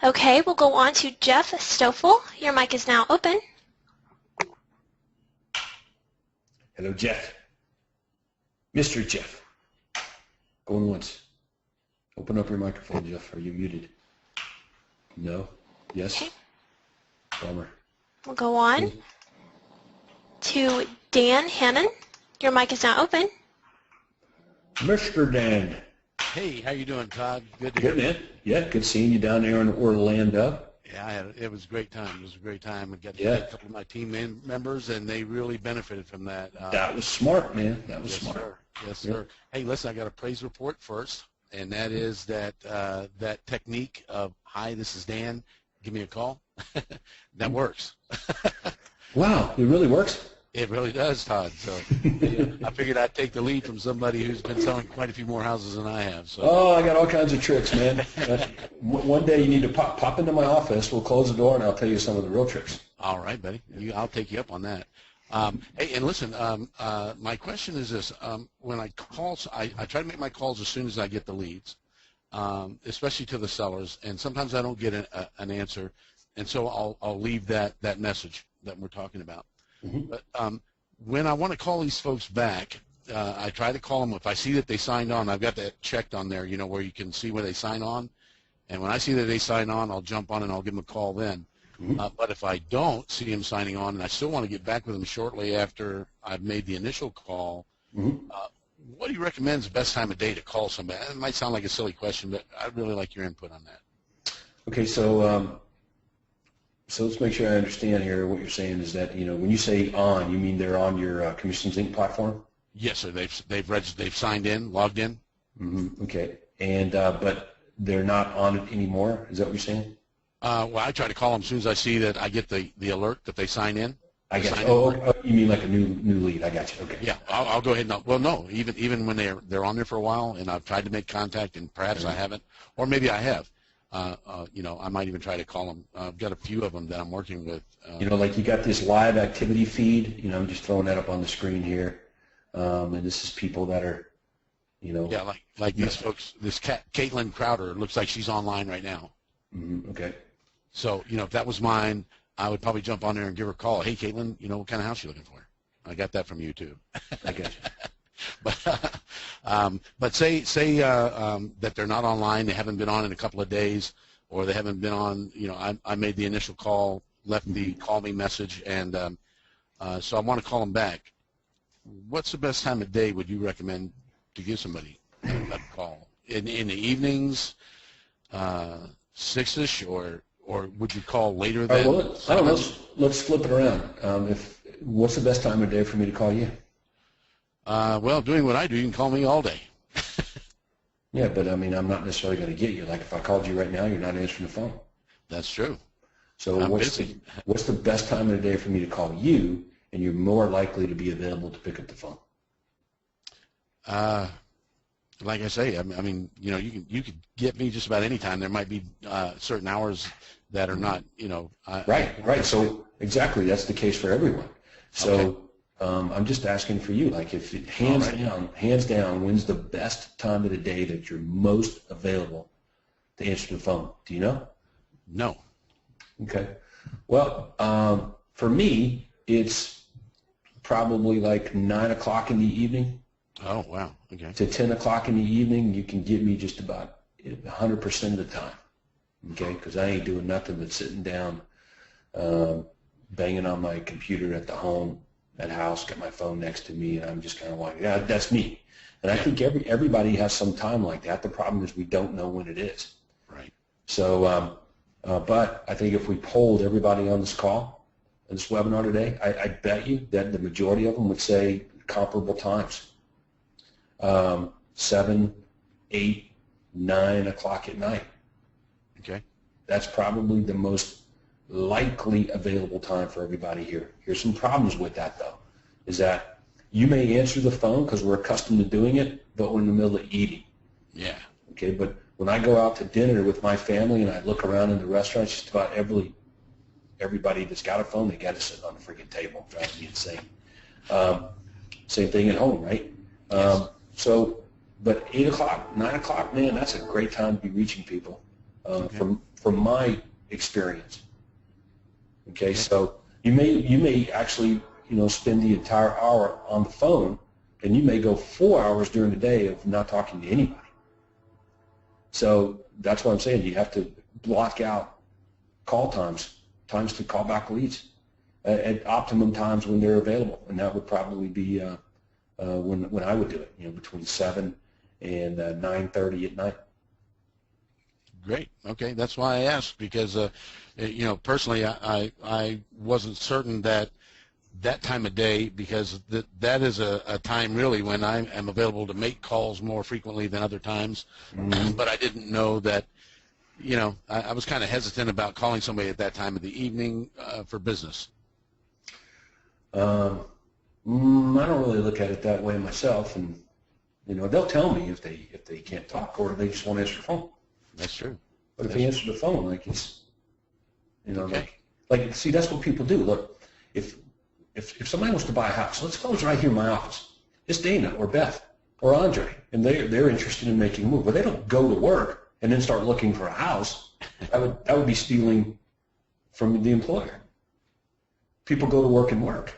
Okay, we'll go on to Jeff Stoffel. Your mic is now open. Hello, Jeff. Mr. Jeff. Going once. Open up your microphone, Jeff. Are you muted? No? Yes? Okay. Bummer. We'll go on to Dan Hannon. Your mic is now open. Mr. Dan. Hey, how you doing, Todd? Good to Good, hear you. man. Yeah, good seeing you down there in Orlando. Yeah, it was a great time. It was a great time. I got to meet a couple of my team members, and they really benefited from that. That was smart, man. That was smart. Sir. Yes, sir. Hey, listen, I got a praise report first, and that is that that technique of, hi, this is Dan, give me a call. That works. Wow, it really works? It really does, Todd. So I figured I'd take the lead from somebody who's been selling quite a few more houses than I have. So. Oh, I got all kinds of tricks, man. One day you need to pop into my office. We'll close the door, and I'll tell you some of the real tricks. All right, buddy. I'll take you up on that. Hey, and listen, my question is this. When I call, I try to make my calls as soon as I get the leads, especially to the sellers, and sometimes I don't get an answer, and so I'll leave that message that we're talking about. Mm-hmm. But when I want to call these folks back, I try to call them. If I see that they signed on, I've got that checked on there, where you can see where they sign on. And when I see that they sign on, I'll jump on and I'll give them a call then. But if I don't see him signing on and I still want to get back with him shortly after I've made the initial call, what do you recommend is the best time of day to call somebody? It might sound like a silly question, but I'd really like your input on that. Okay, so so let's make sure I understand here. What you're saying is that, you know, when you say on, you mean they're on your Commissions Inc. platform? Yes, sir. They've signed in, logged in. Okay, and but they're not on it anymore. Is that what you're saying? Well, I try to call them as soon as I see that I get the alert that they sign in. I got you. Oh, you mean like a new lead? I got you. Okay. Yeah, I'll go ahead and, well, no, even when they're on there for a while and I've tried to make contact and perhaps I haven't, or maybe I have. You know, I might even try to call them. I've got a few of them that I'm working with. You know, like you got this live activity feed. You know, I'm just throwing that up on the screen here, and this is people that are, you know. Yeah, like these folks. This Caitlin Crowder looks like she's online right now. Okay. So, you know, if that was mine, I would probably jump on there and give her a call. Hey, Caitlin, you know, what kind of house you looking for? I got that from you too. I got you. But say that they're not online, they haven't been on in a couple of days, or they haven't been on. You know, I made the initial call, left the call me message, and so I want to call them back. What's the best time of day would you recommend to give somebody a call? In the evenings, 6-ish, or would you call later than? Well, I don't know. Let's flip it around. What's the best time of day for me to call you? Well, doing what I do, you can call me all day. Yeah, but I mean, I'm not necessarily going to get you. Like if I called you right now, you're not answering the phone. That's true. So what's the best time of the day for me to call you, and you're more likely to be available to pick up the phone? Like I say, I mean, you know, you could get me just about any time. There might be certain hours that are not, you know. Right. So exactly, that's the case for everyone. So. Okay. I'm just asking for you, like if hands down, when's the best time of the day that you're most available to answer the phone? Do you know? No. Okay. Well, for me, it's probably like 9 o'clock in the evening. Oh, wow. Okay. To 10 o'clock in the evening, you can get me just about 100% of the time. Okay, because I ain't doing nothing but sitting down, banging on my computer at the home. At house, got my phone next to me, and I'm just kind of like, yeah, that's me. And I think everybody has some time like that. The problem is we don't know when it is. Right. So, but I think if we polled everybody on this call, on this webinar today, I bet you that the majority of them would say comparable times. 7, 8, 9 o'clock at night. Okay. That's probably the most likely available time for everybody here. Here's some problems with that, though, is that you may answer the phone because we're accustomed to doing it, but we're in the middle of eating. Yeah. Okay, but when I go out to dinner with my family and I look around in the restaurants, just about everybody that's got a phone, they got to sit on the freaking table. Drives me insane. Same thing at home, right? Yes. So, but 8 o'clock, 9 o'clock, man, that's a great time to be reaching people. From my experience. Okay, so you may actually, you know, spend the entire hour on the phone, and you may go 4 hours during the day of not talking to anybody. So that's what I'm saying. You have to block out call times to call back leads at optimum times when they're available, and that would probably be when I would do it. You know, between 7 and 9:30 at night. Great. Okay, that's why I asked, because you know, personally, I wasn't certain that time of day, because that is a time really when I am available to make calls more frequently than other times. But I didn't know that, you know, I was kind of hesitant about calling somebody at that time of the evening for business. I don't really look at it that way myself, and you know, they'll tell me if they can't talk or they just want to answer the phone. That's true. But if they answer the phone, like it's, you know, like see, that's what people do. Look, if somebody wants to buy a house, let's suppose right here in my office, it's Dana or Beth or Andre, and they're interested in making a move, but they don't go to work and then start looking for a house. That would be stealing from the employer. People go to work and work.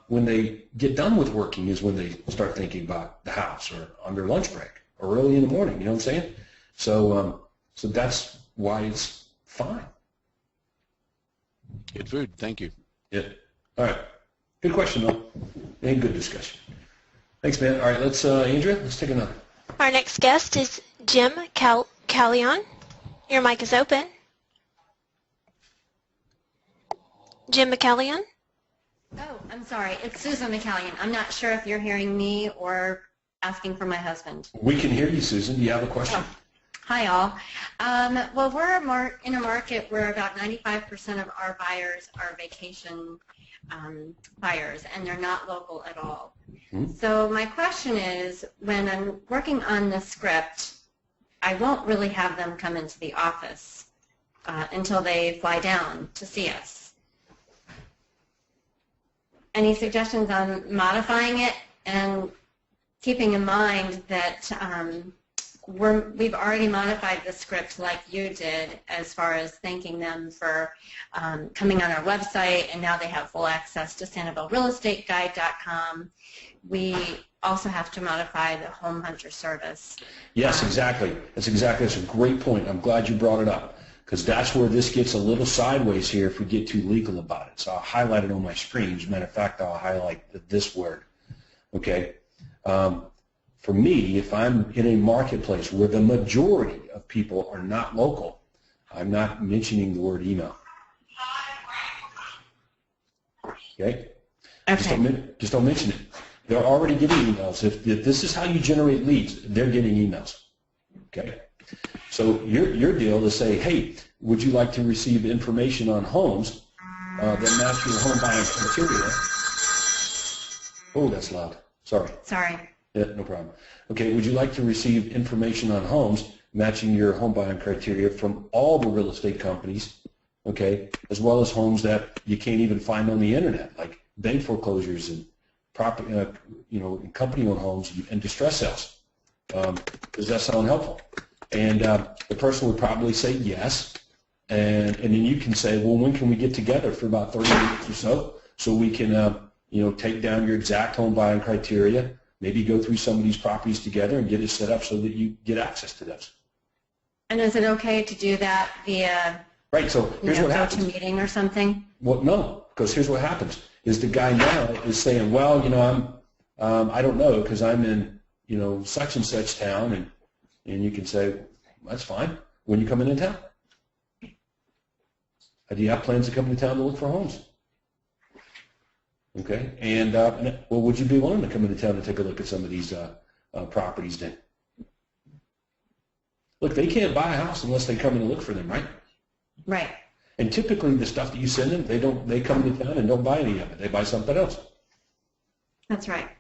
When they get done with working is when they start thinking about the house, or on their lunch break, or early in the morning. You know what I'm saying? So that's why it's fine. Good food. Thank you. Yeah. All right. Good question, though. And good discussion. Thanks, man. All right, let's, Andrea, let's take another. Our next guest is Jim Callion. Your mic is open. Jim McCallion? Oh, I'm sorry. It's Susan McCallion. I'm not sure if you're hearing me or asking for my husband. We can hear you, Susan. Do you have a question? Oh. Hi, all. Well, we're in a market where about 95% of our buyers are vacation buyers, and they're not local at all. Mm-hmm. So my question is, when I'm working on the script, I won't really have them come into the office until they fly down to see us. Any suggestions on modifying it and keeping in mind that we've already modified the script like you did as far as thanking them for coming on our website, and now they have full access to SanibelRealEstateGuide.com. We also have to modify the home hunter service. Yes, exactly. That's a great point. I'm glad you brought it up, because that's where this gets a little sideways here if we get too legal about it. So I'll highlight it on my screen. As a matter of fact, I'll highlight this word. Okay. For me, if I'm in a marketplace where the majority of people are not local, I'm not mentioning the word email. Okay? Just don't mention it. They're already getting emails. If this is how you generate leads, they're getting emails. Okay? So your deal is say, hey, would you like to receive information on homes that match your home buying criteria? Oh, that's loud. Sorry. Sorry. Yeah, no problem. Okay, would you like to receive information on homes matching your home buying criteria from all the real estate companies, okay, as well as homes that you can't even find on the internet, like bank foreclosures and property, and company-owned homes and distress sales? Does that sound helpful? And the person would probably say yes, and then you can say, well, when can we get together for about 30 minutes or so we can, take down your exact home buying criteria, maybe go through some of these properties together and get it set up so that you get access to those. And is it okay to do that via right? So here's what happens. meeting or something? Well, no, because here's what happens: is the guy now is saying, well, I don't know because I'm in such and such town, and you can say that's fine. When you come into town, do you have plans to come into town to look for homes? Okay, and well, would you be willing to come into town and take a look at some of these properties then? Look, they can't buy a house unless they come in and look for them, right? Right. And typically the stuff that you send them, they come into town and don't buy any of it. They buy something else. That's right.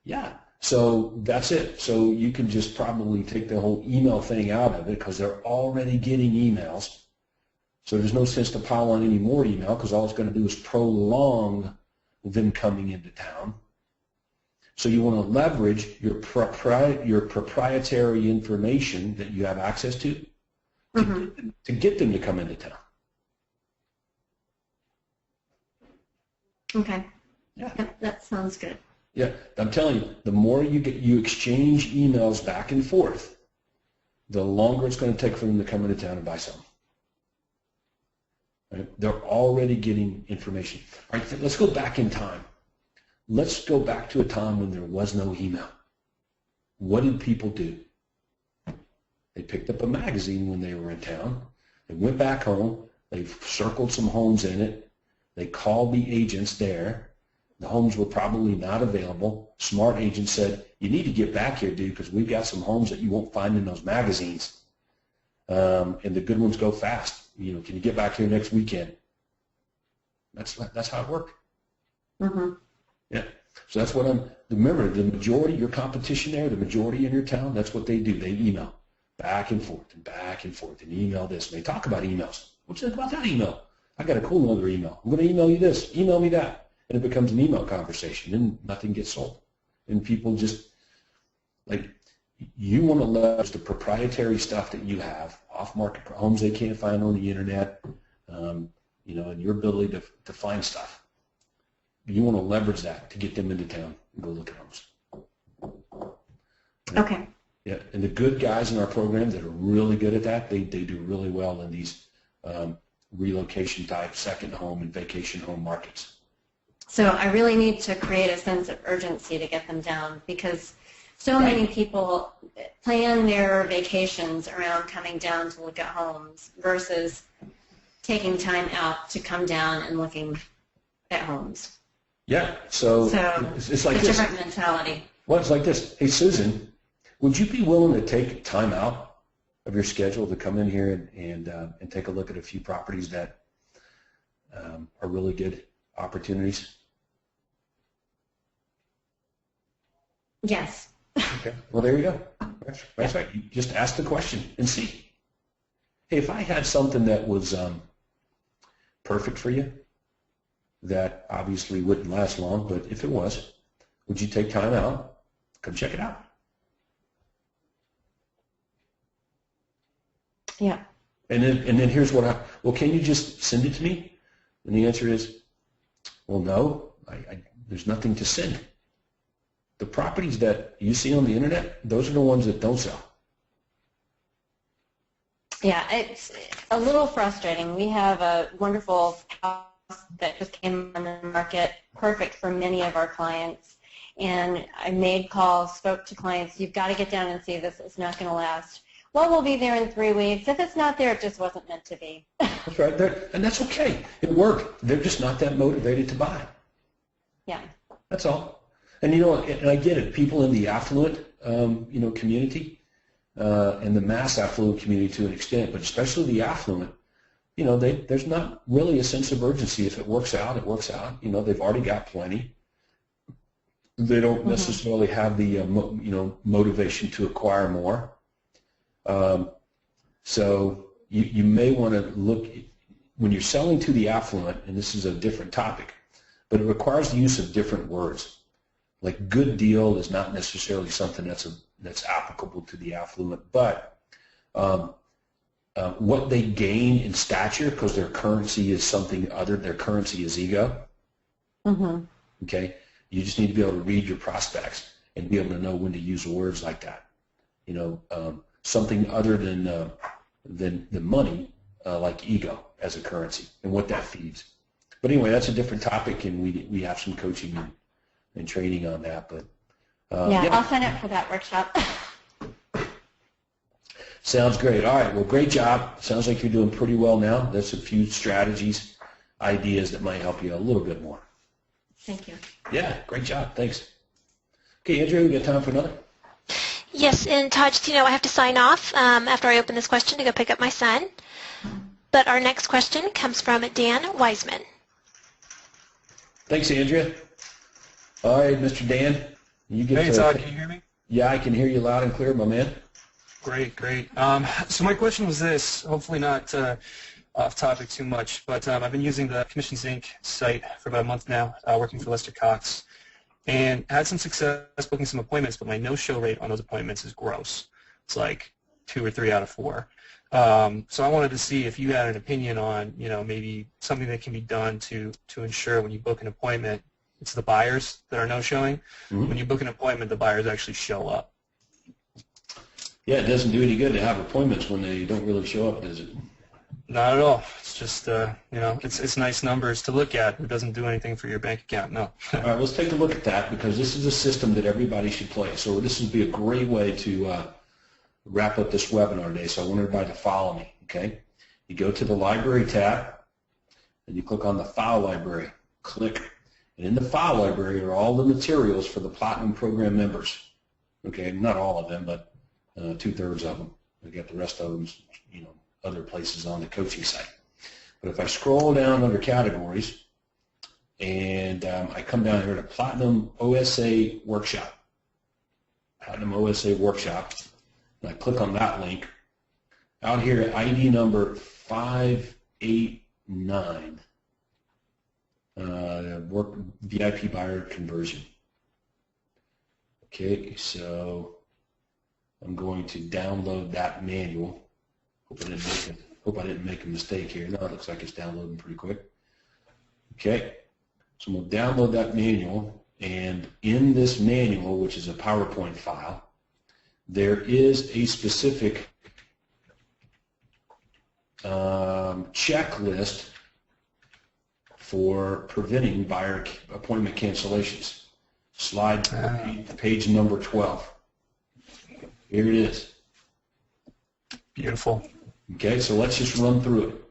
Yeah, so that's it. So you can just probably take the whole email thing out of it because they're already getting emails. So there's no sense to pile on any more email because all it's going to do is prolong them coming into town. So you want to leverage your proprietary information that you have access to to get them to come into town. Okay. Yeah. That sounds good. Yeah, I'm telling you, the more you exchange emails back and forth, the longer it's going to take for them to come into town and buy something. Right? They're already getting information. All right, let's go back in time. Let's go back to a time when there was no email. What did people do? They picked up a magazine when they were in town. They went back home. They circled some homes in it. They called the agents there. The homes were probably not available. Smart agent said, you need to get back here, dude, because we've got some homes that you won't find in those magazines. And the good ones go fast. Can you get back here next weekend? That's how it worked. Mm-hmm. Yeah. So that's what remember, the majority, your competition there, the majority in your town, that's what they do. They email back and forth and email this. And they talk about emails. What you think about that email? I got a cool other email. I'm going to email you this. Email me that. And it becomes an email conversation and nothing gets sold. And people just, you want to leverage the proprietary stuff that you have, off-market homes they can't find on the internet, and your ability to find stuff. You want to leverage that to get them into town and go look at homes. Okay. Yeah, and the good guys in our program that are really good at that, they do really well in these relocation type, second home and vacation home markets. So I really need to create a sense of urgency to get them down, because so many people plan their vacations around coming down to look at homes versus taking time out to come down and looking at homes. Yeah, so it's like this. It's a different mentality. Well, it's like this. Hey, Susan, would you be willing to take time out of your schedule to come in here and take a look at a few properties that are really good opportunities? Yes. Okay. Well, there you go. That's right. You just ask the question and see. Hey, if I had something that was perfect for you, that obviously wouldn't last long, but if it was, would you take time out? Come check it out. Yeah. And then here's what well, can you just send it to me? And the answer is, well, no, there's nothing to send. The properties that you see on the internet, those are the ones that don't sell. Yeah, it's a little frustrating. We have a wonderful house that just came on the market, perfect for many of our clients. And I made calls, spoke to clients, you've got to get down and see this, it's not going to last. Well, we'll be there in 3 weeks. If it's not there, it just wasn't meant to be. That's right, and that's okay. It worked. They're just not that motivated to buy. Yeah. That's all. And you know, and I get it. People in the affluent, community, and the mass affluent community to an extent, but especially the affluent, there's not really a sense of urgency. If it works out, it works out. They've already got plenty. They don't necessarily have the motivation to acquire more. So you may want to look when you're selling to the affluent, and this is a different topic, but it requires the use of different words. Like good deal is not necessarily something that's applicable to the affluent, but what they gain in stature, because their currency is something other, their currency is ego. Okay, you just need to be able to read your prospects and be able to know when to use words like that. Something other than money, like ego as a currency and what that feeds. But anyway, that's a different topic, and we have some coaching and training on that. But yeah, I'll sign up for that workshop. Sounds great. All right, well, great job. Sounds like you're doing pretty well now. There's a few strategies, ideas that might help you a little bit more. Thank you. Yeah, great job. Thanks. Okay, Andrew, we got time for another? Yes, and Todd, just I have to sign off after I open this question to go pick up my son. But our next question comes from Dan Wiseman. Thanks, Andrea. All right, Mr. Dan. You get Hey, Todd, can you hear me? Yeah, I can hear you loud and clear, my man. Great, great. So my question was this, hopefully not off topic too much, but I've been using the Commission Cinc site for about a month now, working for Lester Cox, and had some success booking some appointments, but my no-show rate on those appointments is gross. It's like 2 or 3 out of 4. So I wanted to see if you had an opinion on, maybe something that can be done to ensure when you book an appointment, it's the buyers that are no-showing. When you book an appointment, the buyers actually show up. Yeah, it doesn't do any good to have appointments when they don't really show up, does it? Not at all. It's just, it's nice numbers to look at. It doesn't do anything for your bank account, no. All right, let's take a look at that, because this is a system that everybody should play. So this would be a great way to wrap up this webinar today. So I want everybody to follow me, okay? You go to the Library tab, and you click on the File Library. Click. And in the File Library are all the materials for the Platinum Program members. Okay, not all of them, but 2/3 of them. We got the rest of them, other places on the coaching site. But if I scroll down under categories, and I come down here to Platinum OSA Workshop, Platinum OSA Workshop, and I click on that link, out here at ID number 589, work VIP buyer conversion. Okay, so I'm going to download that manual. Hope I didn't make a mistake here. No, it looks like it's downloading pretty quick. Okay, so we'll download that manual, and in this manual, which is a PowerPoint file, there is a specific checklist for preventing buyer appointment cancellations. Slide page number 12. Here it is. Beautiful. Okay, so let's just run through it.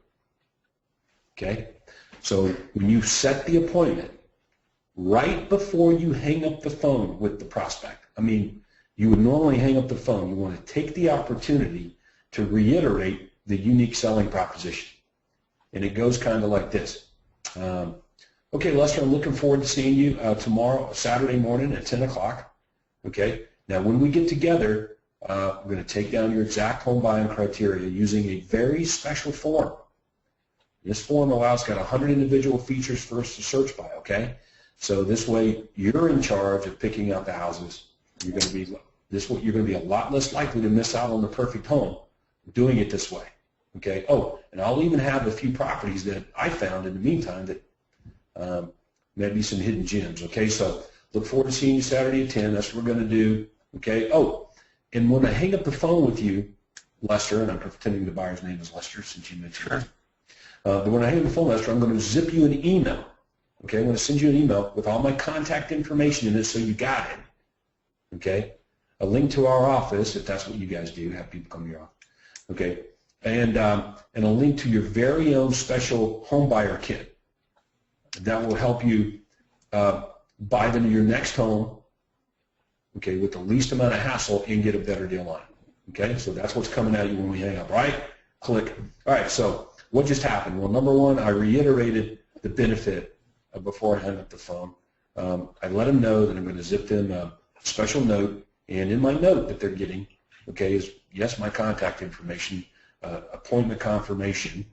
Okay, so when you set the appointment, right before you hang up the phone with the prospect, I mean, you would normally hang up the phone. You want to take the opportunity to reiterate the unique selling proposition. And it goes kind of like this. Okay, Lester, I'm looking forward to seeing you tomorrow, Saturday morning at 10 o'clock. Okay, now when we get together, we're going to take down your exact home buying criteria using a very special form. This form got 100 individual features for us to search by, okay? So this way, you're in charge of picking out the houses. You're going to be a lot less likely to miss out on the perfect home doing it this way, okay? Oh, and I'll even have a few properties that I found in the meantime that maybe some hidden gems, okay? So look forward to seeing you Saturday at 10. That's what we're going to do, okay? Oh, and when I hang up the phone with you, Lester, and I'm pretending the buyer's name is Lester since you mentioned it. But when I hang up the phone, Lester, I'm going to zip you an email. Okay, I'm going to send you an email with all my contact information in it so you got it. Okay, a link to our office, if that's what you guys do, have people come to your office. Okay, and a link to your very own special home buyer kit that will help you buy them your next home, okay, with the least amount of hassle and get a better deal on it. Okay, so that's what's coming at you when we hang up, right? Click. All right, so what just happened? Well, number one, I reiterated the benefit before I hung up the phone. I let them know that I'm going to zip them a special note, and in my note that they're getting, okay, is yes, my contact information, appointment confirmation,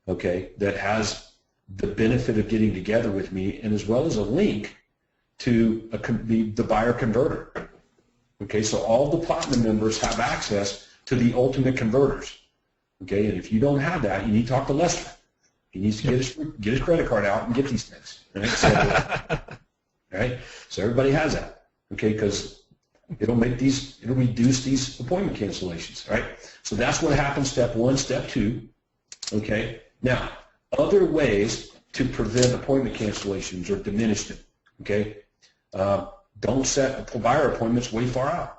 okay, that has the benefit of getting together with me, and as well as a link to the buyer converter. Okay, so all the Platinum members have access to the ultimate converters. Okay, and if you don't have that, you need to talk to Lester. He needs to get his credit card out and get these things. Right? So, right? So everybody has that. Okay, because it'll reduce these appointment cancellations. Right? So that's what happens. Step one, step two. Okay. Now, other ways to prevent appointment cancellations or diminish them. Okay. Don't set buyer appointments way far out.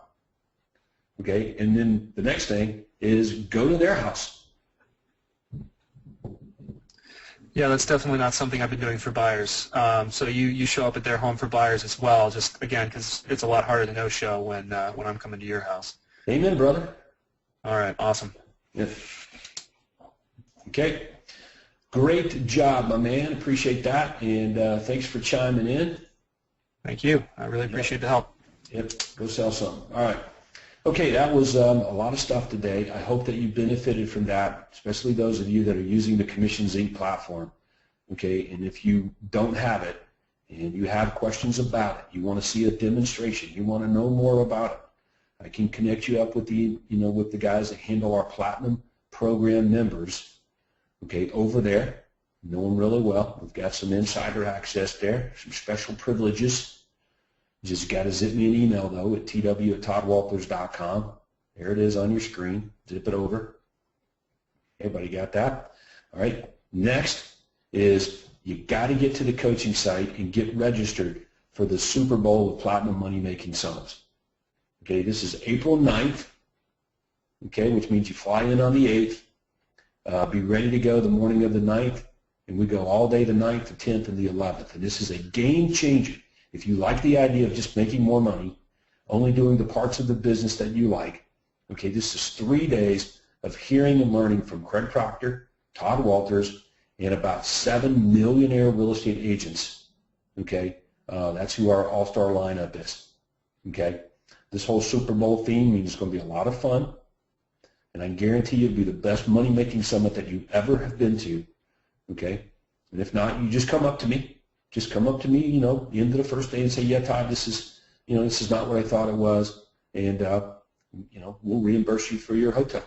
Okay, and then the next thing is go to their house. Yeah, that's definitely not something I've been doing for buyers. So you show up at their home for buyers as well, just again because it's a lot harder to no-show when I'm coming to your house. Amen, brother. All right, awesome. Yeah. Okay, great job, my man. Appreciate that, and thanks for chiming in. Thank you. I really appreciate the help. Yep, go sell something. All right. Okay, that was a lot of stuff today. I hope that you benefited from that, especially those of you that are using the Commission Cinc platform. Okay, and if you don't have it and you have questions about it, you want to see a demonstration, you want to know more about it, I can connect you up with with the guys that handle our Platinum program members. Okay, over there. Know them really well. We've got some insider access there, some special privileges. Just got to zip me an email, though, at tw@toddwalters.com. There it is on your screen. Zip it over. Everybody got that? All right. Next is you got to get to the coaching site and get registered for the Super Bowl of Platinum Money Making Summits. Okay, this is April 9th, okay, which means you fly in on the 8th. Be ready to go the morning of the 9th. And we go all day the 9th, the 10th, and the 11th. And this is a game changer. If you like the idea of just making more money, only doing the parts of the business that you like, okay, this is 3 days of hearing and learning from Craig Proctor, Todd Walters, and about 7 millionaire real estate agents, okay? That's who our all-star lineup is, okay? This whole Super Bowl theme means it's going to be a lot of fun, and I guarantee you it'll be the best money-making summit that you ever have been to. Okay, and if not, you just come up to me. Just come up to me, the end of the first day and say, yeah, Todd, this is not what I thought it was, and we'll reimburse you for your hotel.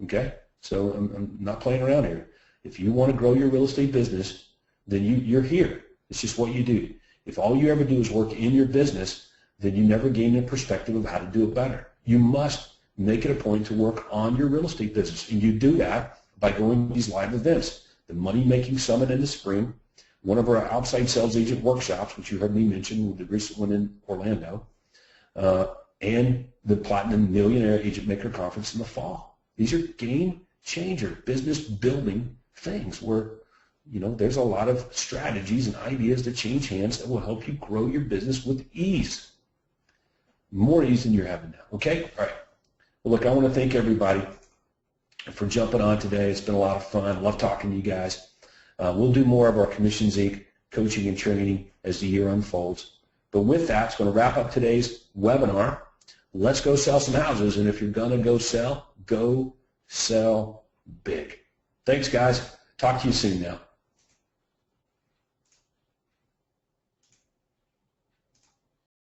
Okay, so I'm not playing around here. If you want to grow your real estate business, then you're here. It's just what you do. If all you ever do is work in your business, then you never gain a perspective of how to do it better. You must make it a point to work on your real estate business, and you do that by going to these live events. The Money Making Summit in the spring, one of our outside sales agent workshops, which you heard me mention, with the recent one in Orlando, and the Platinum Millionaire Agent Maker Conference in the fall. These are game changer, business building things where, you know, there's a lot of strategies and ideas that change hands that will help you grow your business with ease. More ease than you're having now. Okay? All right. Well, look, I want to thank everybody for jumping on today. It's been a lot of fun. Love talking to you guys. We'll do more of our Commissions Inc. coaching and training as the year unfolds. But with that, it's going to wrap up today's webinar. Let's go sell some houses. And if you're going to go sell big. Thanks, guys. Talk to you soon now.